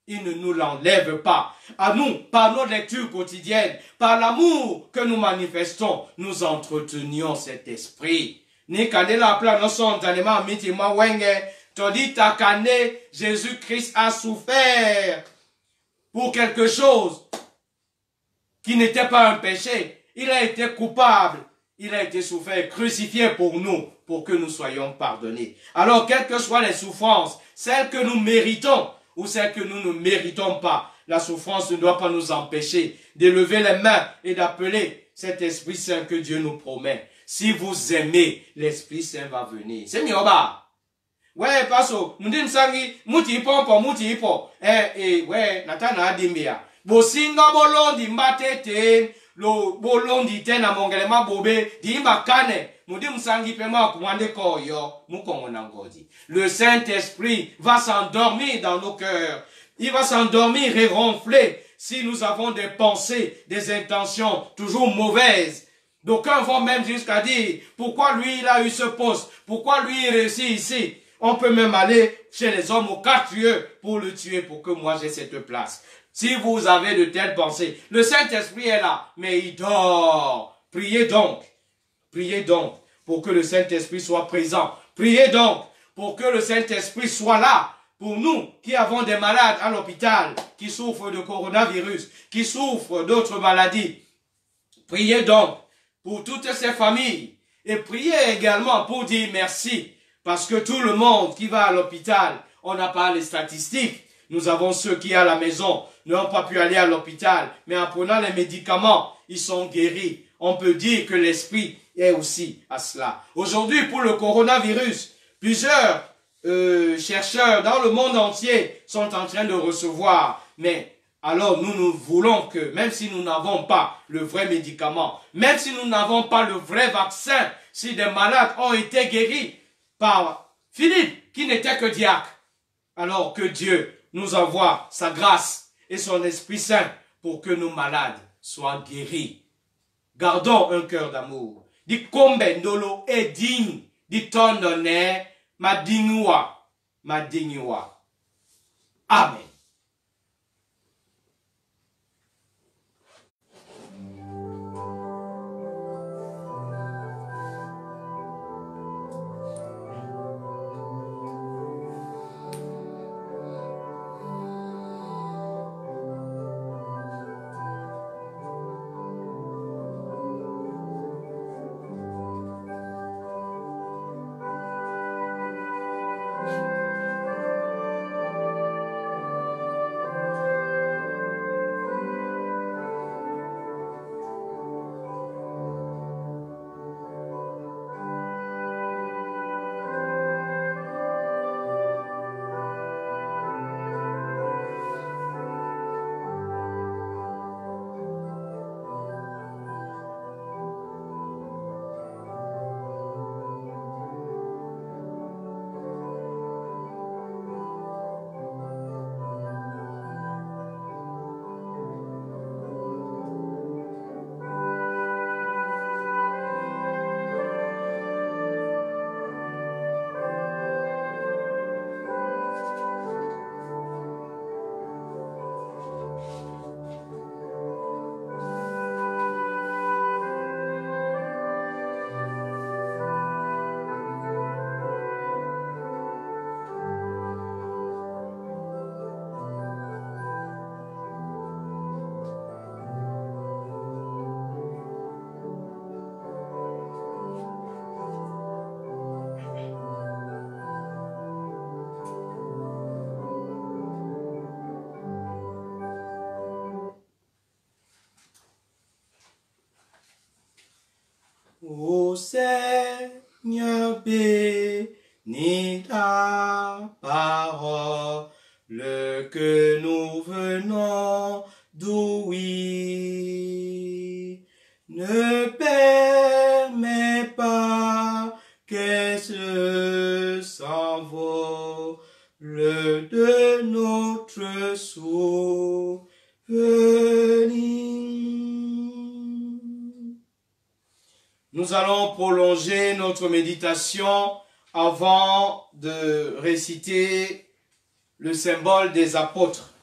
Il ne nous l'enlève pas. À nous, par nos lectures quotidiennes, par l'amour que nous manifestons, nous entretenions cet esprit. Ni la plan no son tanema miti ma wenge, tandis takane, Jésus-Christ a souffert pour quelque chose qui n'était pas un péché. Il a été coupable. Il a été souffert, crucifié pour nous, pour que nous soyons pardonnés. Alors, quelles que soient les souffrances, celles que nous méritons ou celles que nous ne méritons pas, la souffrance ne doit pas nous empêcher d'élever les mains et d'appeler cet Esprit Saint que Dieu nous promet. Si vous aimez, l'Esprit Saint va venir. C'est mieux, bah. Ouais, paso, nous sangi, muti pompo, muti po. Ouais, natana adimbia. Bosinga bolondi mbatete. Lo bolondi tena mongelema bobe di makane mudi msangi pema kumande koyo mukongo ngodi. Le Saint-Esprit va s'endormir dans nos cœurs. Il va s'endormir et ronfler si nous avons des pensées, des intentions toujours mauvaises. D'aucuns vont même jusqu'à dire pourquoi lui il a eu ce poste, pourquoi lui il réussit ici. On peut même aller chez les hommes aux 4 yeux pour le tuer pour que moi j'ai cette place. Si vous avez de telles pensées, le Saint-Esprit est là, mais il dort. Priez donc pour que le Saint-Esprit soit présent. Priez donc pour que le Saint-Esprit soit là pour nous qui avons des malades à l'hôpital, qui souffrent de coronavirus, qui souffrent d'autres maladies. Priez donc pour toutes ces familles et priez également pour dire merci parce que tout le monde qui va à l'hôpital, on n'a pas les statistiques. Nous avons ceux qui à la maison n'ont pas pu aller à l'hôpital, mais en prenant les médicaments, ils sont guéris. On peut dire que l'esprit est aussi à cela. Aujourd'hui, pour le coronavirus, plusieurs chercheurs dans le monde entier sont en train de recevoir. Mais alors nous voulons que, même si nous n'avons pas le vrai médicament, même si nous n'avons pas le vrai vaccin, si des malades ont été guéris par Philippe, qui n'était que diacre, alors que Dieu nous envoie sa grâce et son Esprit Saint pour que nos malades soient guéris. Gardons un cœur d'amour. Di kombe ndolo est digne, di tondone madingwa. Amen. Ô Seigneur, bénis ta parole que nous venons d'ouïr. Ne permets pas qu'elle s'envole de notre souvenir. Nous allons prolonger notre méditation avant de réciter le symbole des apôtres.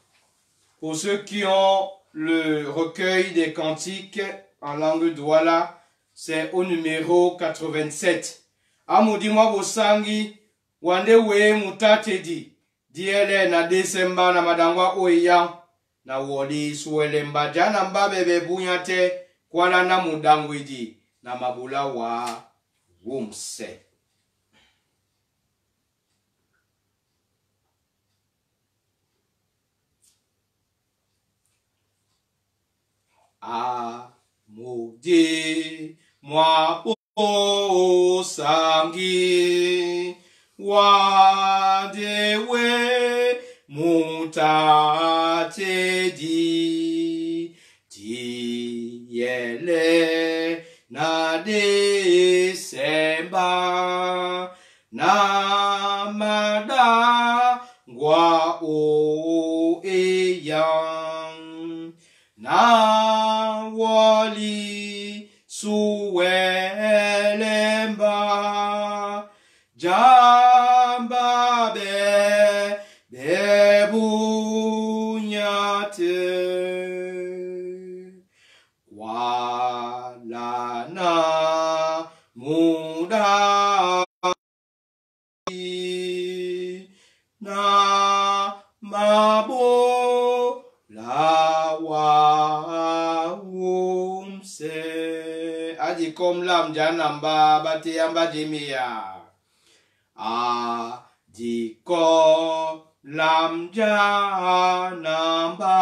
Pour ceux qui ont le recueil des cantiques en langue douala, c'est au numéro 87. Amudimwa bosangi, wande we mutate diele na desemba na madangwa oya, na wodi suele mbajana mbabebe bunyate, kwa na mudangwidi, na mabula wa wumse. Amudi mwa bosangi wadewe mutate diele na desemba na madangwa eyang na wali suwelemba jamba bebunyate wala na muda na mabo la wa umse aji kom lam janamba bate yamba jemia aji kom lam janamba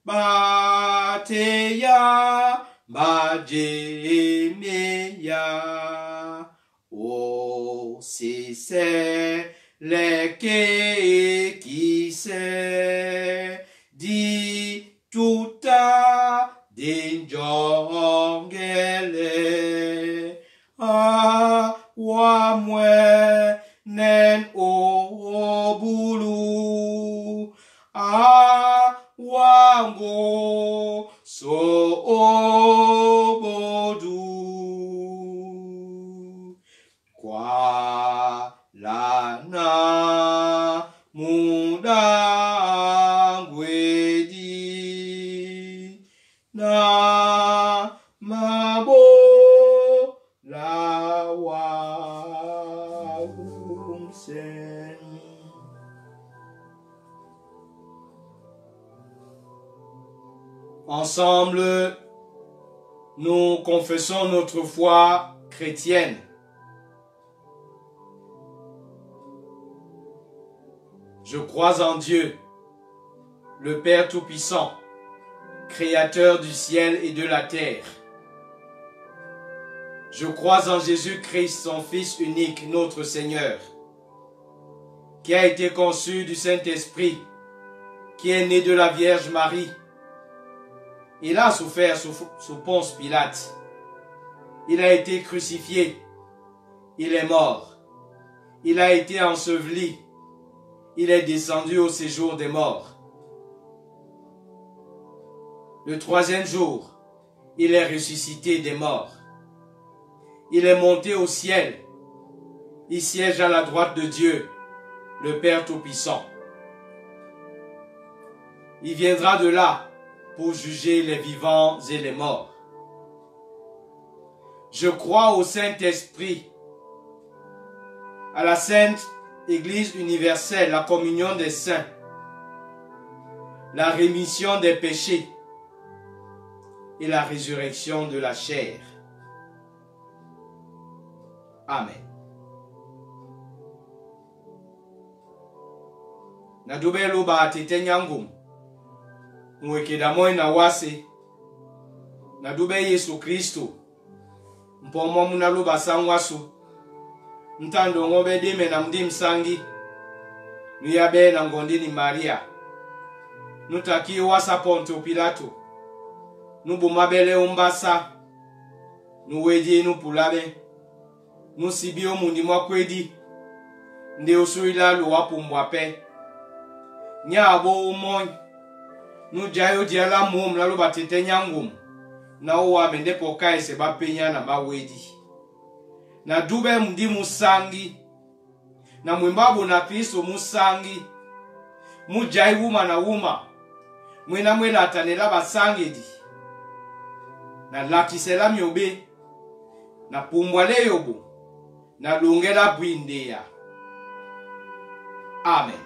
bate yamba jemia o si se leke qui se di tuta dinjongele wa mwe nen o bulu wango so obodu kwa lana mudangwedi na mabo la wa umsen. Ensemble, nous confessons notre foi chrétienne. Je crois en Dieu, le Père Tout-Puissant, Créateur du ciel et de la terre. Je crois en Jésus-Christ, son Fils unique, notre Seigneur, qui a été conçu du Saint-Esprit, qui est né de la Vierge Marie. Il a souffert sous Ponce Pilate. Il a été crucifié. Il est mort. Il a été enseveli. Il est descendu au séjour des morts. Le troisième jour, il est ressuscité des morts. Il est monté au ciel. Il siège à la droite de Dieu, le Père Tout-Puissant. Il viendra de là pour juger les vivants et les morts. Je crois au Saint-Esprit, à la Sainte Église universelle, la communion des saints, la rémission des péchés et la résurrection de la chair. Amen. Nadubelo ba tete nyangum. Mwekeda moy na wase. Nadube Yesu Kristo. Mpomo munaluba sangwasu. Ntando ngobe dime na mdim sangi. Nuyabe na ngondini Maria. Nutaki wasa Ponto Pilato. Nubumabele umbasa. Nuweje nupulabe. Nusibio mundi mwakwedi. Nde usuila luwapu mbwape. Nyabo umoy. Nu jayo diala mum lalu batete nyangum. na owa mende poka ese ba penya na ba wedi. Na dube mdi musangi. Na mwimbabu na Kristo musangi. Mujai wuma na wuma. Mwena mwela atanela basangi di. Na lakisela myobe. Na pumbwale yobo. Na lungela bwindeya. Amen.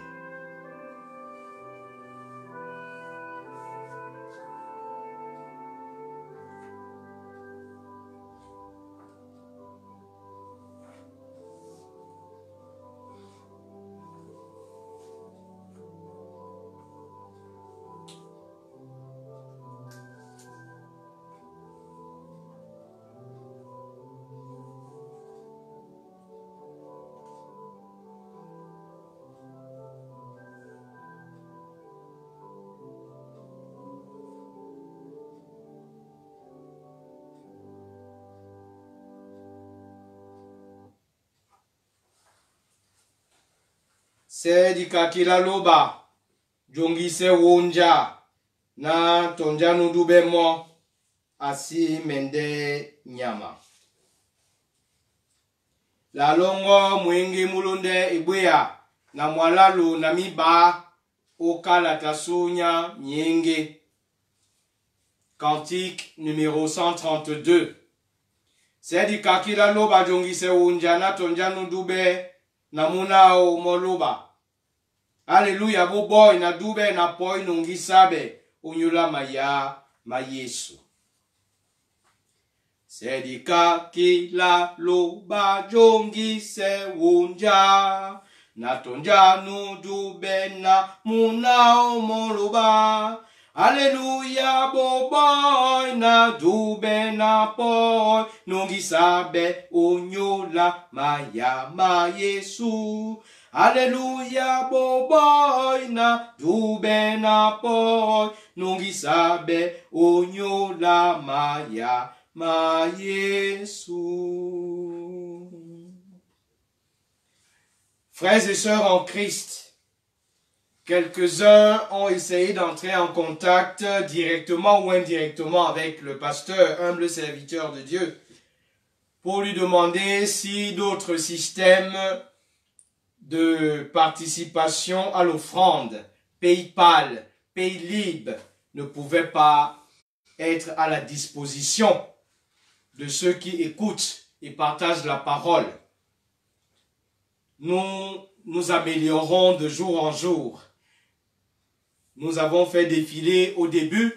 Sedi kakila loba, jongise wonja, na tonja nudube mo, asi mende nyama. La longo mwingi mulunde ibwea, na mwalalu na miba, oka la tasunya nyenge. Cantique numéro 132. Sedi kakila loba, jongise wonja, na tonja nudube, na munao moloba. Alléluia, bo boy na dube na poi nungi sabe unyula maya ma Yesu. Sedika kila loba jongi se unja na tonja nu dube na munao moloba. Alléluia, bo boy na dube na poi nungi sabe unyula maya ma Yesu. Alléluia, bo boy na dube na poi nungi sabe onyola maya ma Yesu. Frères et sœurs en Christ, quelques-uns ont essayé d'entrer en contact directement ou indirectement avec le pasteur, humble serviteur de Dieu, pour lui demander si d'autres systèmes de participation à l'offrande, PayPal, Paylib, ne pouvaient pas être à la disposition de ceux qui écoutent et partagent la parole. Nous nous améliorons de jour en jour. Nous avons fait défiler au début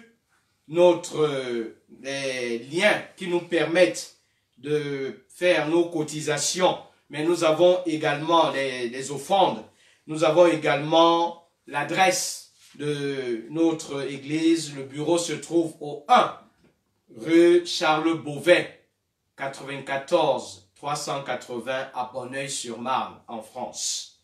les liens qui nous permettent de faire nos cotisations. Mais nous avons également les offrandes. Nous avons également l'adresse de notre église. Le bureau se trouve au 1 rue Charles Beauvais, 94 380 à Bonneuil-sur-Marne, en France.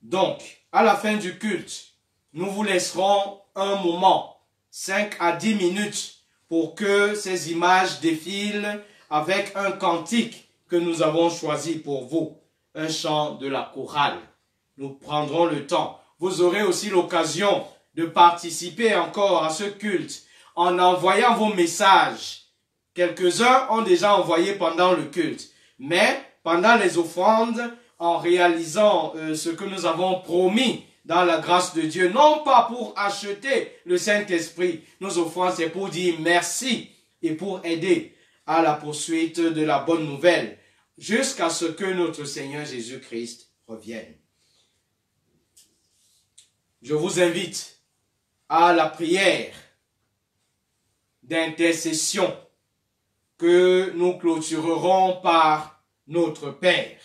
Donc, à la fin du culte, nous vous laisserons un moment, 5 à 10 minutes, pour que ces images défilent avec un cantique que nous avons choisi pour vous, un chant de la chorale. Nous prendrons le temps. Vous aurez aussi l'occasion de participer encore à ce culte en envoyant vos messages. Quelques-uns ont déjà envoyé pendant le culte, mais pendant les offrandes, en réalisant ce que nous avons promis dans la grâce de Dieu, non pas pour acheter le Saint-Esprit, nos offrandes, c'est pour dire merci et pour aider à la poursuite de la bonne nouvelle, jusqu'à ce que notre Seigneur Jésus-Christ revienne. Je vous invite à la prière d'intercession que nous clôturerons par notre Père.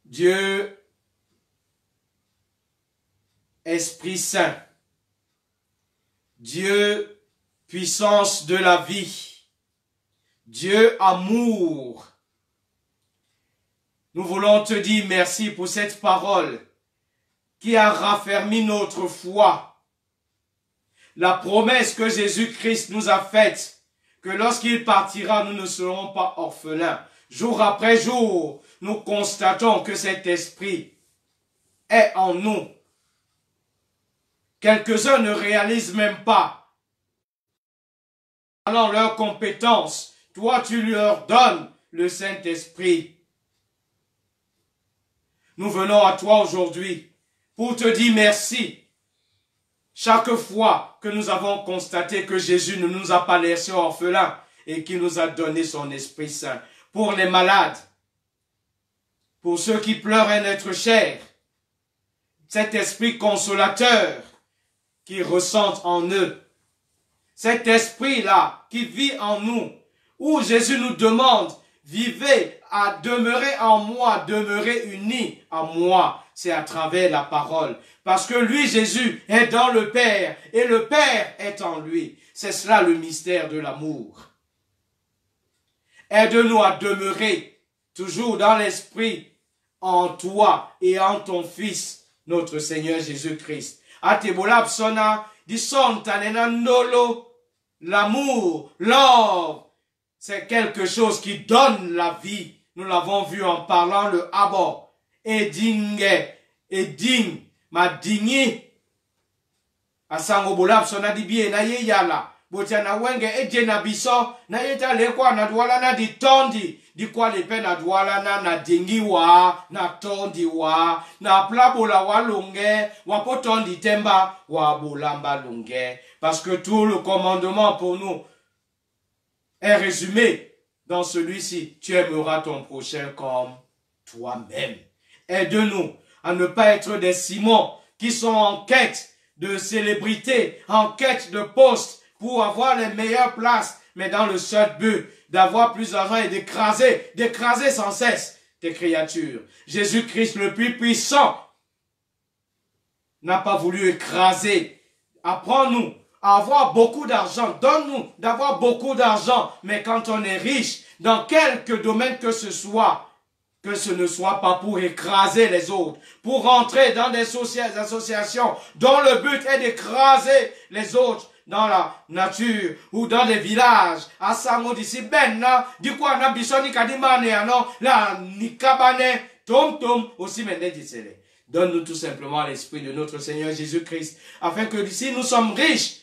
Dieu, Esprit Saint, Dieu, puissance de la vie, Dieu, amour, nous voulons te dire merci pour cette parole qui a raffermi notre foi. La promesse que Jésus-Christ nous a faite, que lorsqu'il partira, nous ne serons pas orphelins. Jour après jour, nous constatons que cet esprit est en nous. Quelques-uns ne réalisent même pas. Alors leurs compétences, toi tu leur donnes le Saint-Esprit. Nous venons à toi aujourd'hui pour te dire merci. Chaque fois que nous avons constaté que Jésus ne nous a pas laissés orphelins et qu'il nous a donné son Esprit Saint, pour les malades, pour ceux qui pleurent un être cher, cet esprit consolateur qui ressentent en eux, cet esprit-là qui vit en nous, où Jésus nous demande, vivez à demeurer en moi, demeurer unis en moi, c'est à travers la parole. Parce que lui, Jésus, est dans le Père et le Père est en lui. C'est cela le mystère de l'amour. Aide-nous à demeurer toujours dans l'esprit en toi et en ton Fils, notre Seigneur Jésus-Christ. L'amour, l'or, c'est quelque chose qui donne la vie. Nous l'avons vu en parlant le abo. Edinge, eding, ma digni. Asango bolab sona di bien na ye yala. Botiana wenge eje na biso na yeta lekwa na dwala na di tondi. Di kwa lepe na dwala na dingi wa, na tondi wa, na plabola wa longe, wa potondi temba wa bolamba longe. Parce que tout le commandement pour nous est résumé dans celui-ci. Tu aimeras ton prochain comme toi-même. Aide-nous à ne pas être des Simons qui sont en quête de célébrité, en quête de poste pour avoir les meilleures places, mais dans le seul but d'avoir plus d'argent et d'écraser sans cesse tes créatures. Jésus-Christ le plus puissant n'a pas voulu écraser. Apprends-nous à avoir beaucoup d'argent. Donne-nous d'avoir beaucoup d'argent. Mais quand on est riche, dans quelque domaine que ce ne soit pas pour écraser les autres, pour rentrer dans des associations dont le but est d'écraser les autres dans la nature ou dans des villages. Asango d'ici benna, di quoi na bisoni kadimane ano, la nikabane, tom tom, aussi mende disele. Donne-nous tout simplement l'esprit de notre Seigneur Jésus-Christ, afin que si nous sommes riches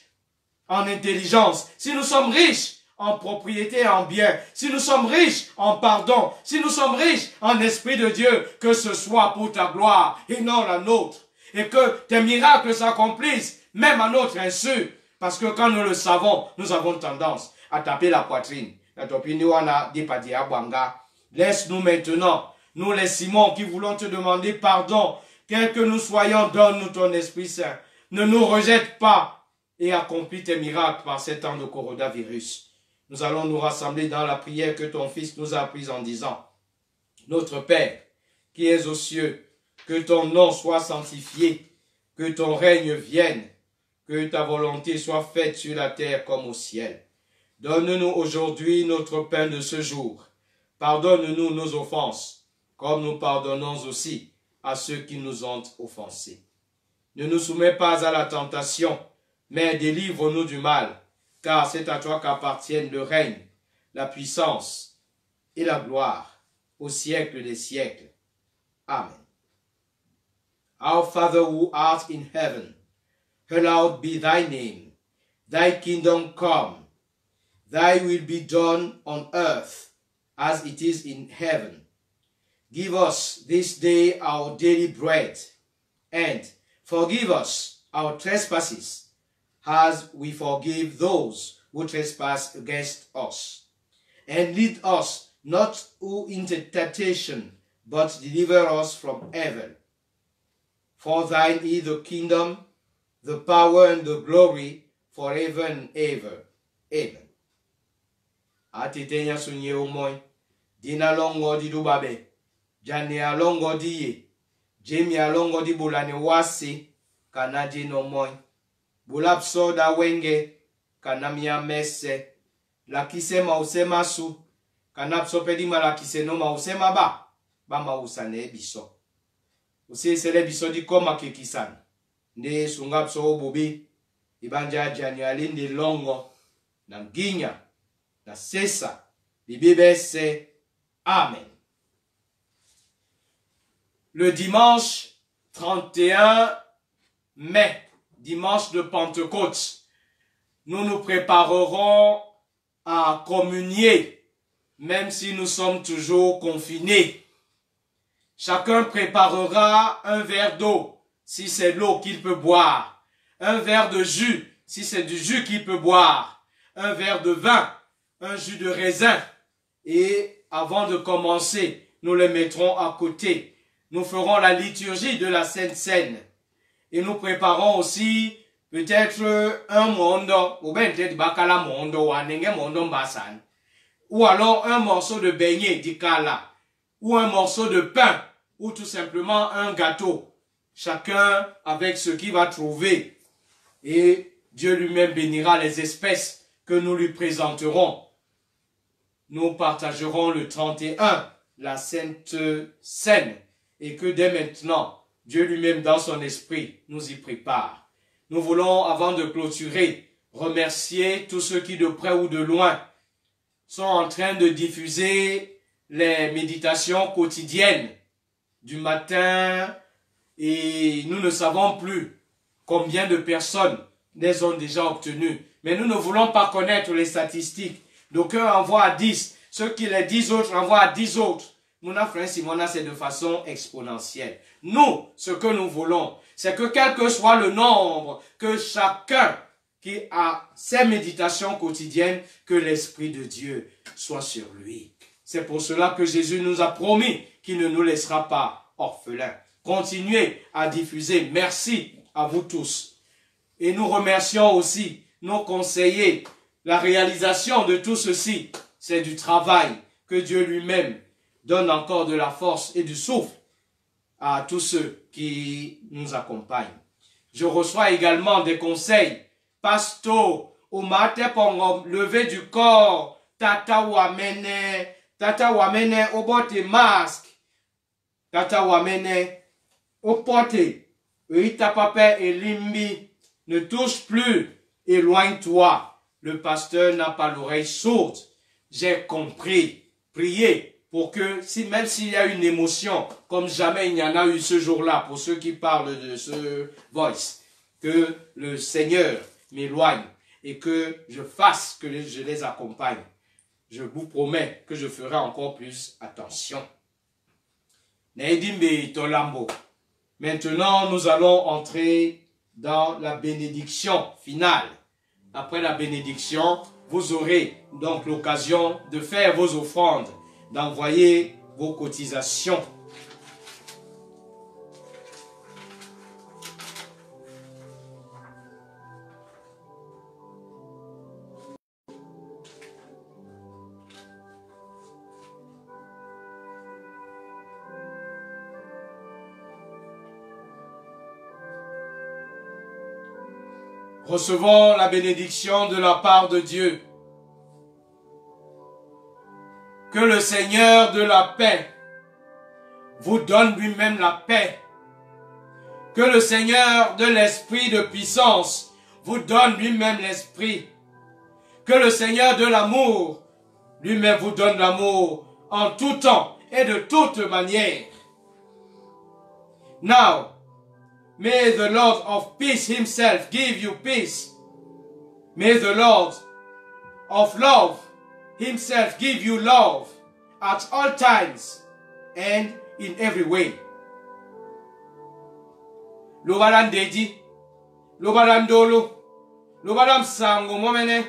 en intelligence, si nous sommes riches en propriété et en bien, si nous sommes riches en pardon, si nous sommes riches en esprit de Dieu, que ce soit pour ta gloire et non la nôtre, et que tes miracles s'accomplissent, même à notre insu, parce que quand nous le savons, nous avons tendance à taper la poitrine. Laisse-nous maintenant, nous les Simons qui voulons te demander pardon, quel que nous soyons, donne-nous ton Esprit Saint. Ne nous rejette pas et accomplis tes miracles par ces temps de coronavirus. Nous allons nous rassembler dans la prière que ton Fils nous a apprise en disant: Notre Père, qui es aux cieux, que ton nom soit sanctifié, que ton règne vienne, que ta volonté soit faite sur la terre comme au ciel. Donne-nous aujourd'hui notre pain de ce jour. Pardonne-nous nos offenses, comme nous pardonnons aussi à ceux qui nous ont offensés. Ne nous soumets pas à la tentation, mais délivre-nous du mal, car c'est à toi qu'appartiennent le règne, la puissance et la gloire au siècle des siècles. Amen. Our Father who art in heaven, hallowed be thy name. Thy kingdom come. Thy will be done on earth as it is in heaven. Give us this day our daily bread, and forgive us our trespasses, as we forgive those who trespass against us. And lead us not into temptation, but deliver us from evil. For thine is the kingdom, the power, and the glory, forever and ever. Amen. Atitenya sunye umoy, dina longo di dubabe, jani alongo di ye, jemi alongo di bulani wasi, kanadi no moy. Bulap soda wenge, kanamia mese, lakise mausema su, kanap sopedi malakise no mausema ba mausane biso. Use sele biso di koma kekisan, nde sungap so bobi, ibanja jani alinde longo, na ginya, na sesa, bibebe se, Amen. le dimanche 31 mai, dimanche de Pentecôte, nous nous préparerons à communier, même si nous sommes toujours confinés. Chacun préparera un verre d'eau, si c'est l'eau qu'il peut boire, un verre de jus, si c'est du jus qu'il peut boire, un verre de vin, un jus de raisin. Et avant de commencer, nous les mettrons à côté. Nous ferons la liturgie de la Sainte Seine. Et nous préparons aussi peut-être un mondo, ou alors un morceau de beignet d'Ikala, ou un morceau de pain, ou tout simplement un gâteau. Chacun avec ce qu'il va trouver. Et Dieu lui-même bénira les espèces que nous lui présenterons. Nous partagerons le 31, la Sainte Seine, et que dès maintenant, Dieu lui-même dans son esprit nous y prépare. Nous voulons, avant de clôturer, remercier tous ceux qui de près ou de loin sont en train de diffuser les méditations quotidiennes du matin, et nous ne savons plus combien de personnes les ont déjà obtenues. Mais nous ne voulons pas connaître les statistiques. D'aucuns envoient à 10, ceux qui les 10 autres envoient à 10 autres. Mouna frère Simona, c'est de façon exponentielle. Nous, ce que nous voulons, c'est que quel que soit le nombre, que chacun qui a ses méditations quotidiennes, que l'Esprit de Dieu soit sur lui. C'est pour cela que Jésus nous a promis qu'il ne nous laissera pas orphelins. Continuez à diffuser. Merci à vous tous. Et nous remercions aussi nos conseillers. La réalisation de tout ceci, c'est du travail que Dieu lui-même donne encore de la force et du souffle à tous ceux qui nous accompagnent. Je reçois également des conseils. Pasto, au matin pour lever du corps, tata wamene, au botte masque, tata wamene, au porte, Rita papa et limbi, ne touche plus, éloigne-toi. Le pasteur n'a pas l'oreille sourde. J'ai compris. Priez pour que, même s'il y a une émotion, comme jamais il n'y en a eu ce jour-là, pour ceux qui parlent de ce voice, que le Seigneur m'éloigne et que je fasse, que je les accompagne. Je vous promets que je ferai encore plus attention. Maintenant, nous allons entrer dans la bénédiction finale. Après la bénédiction, vous aurez donc l'occasion de faire vos offrandes, d'envoyer vos cotisations. Recevons la bénédiction de la part de Dieu. Que le Seigneur de la paix vous donne lui-même la paix. Que le Seigneur de l'esprit de puissance vous donne lui-même l'esprit. Que le Seigneur de l'amour lui-même vous donne l'amour en tout temps et de toute manière. Now, may the Lord of peace himself give you peace. May the Lord of love himself give you love at all times and in every way. Lobalam dedi, lobalam dolo, lobalam sango momene,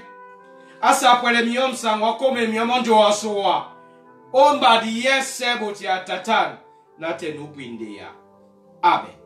asa pwele miyom sango kome miyom onjo asowa, omba di yes sebo ti atatan, nate nupinde ya. Amen.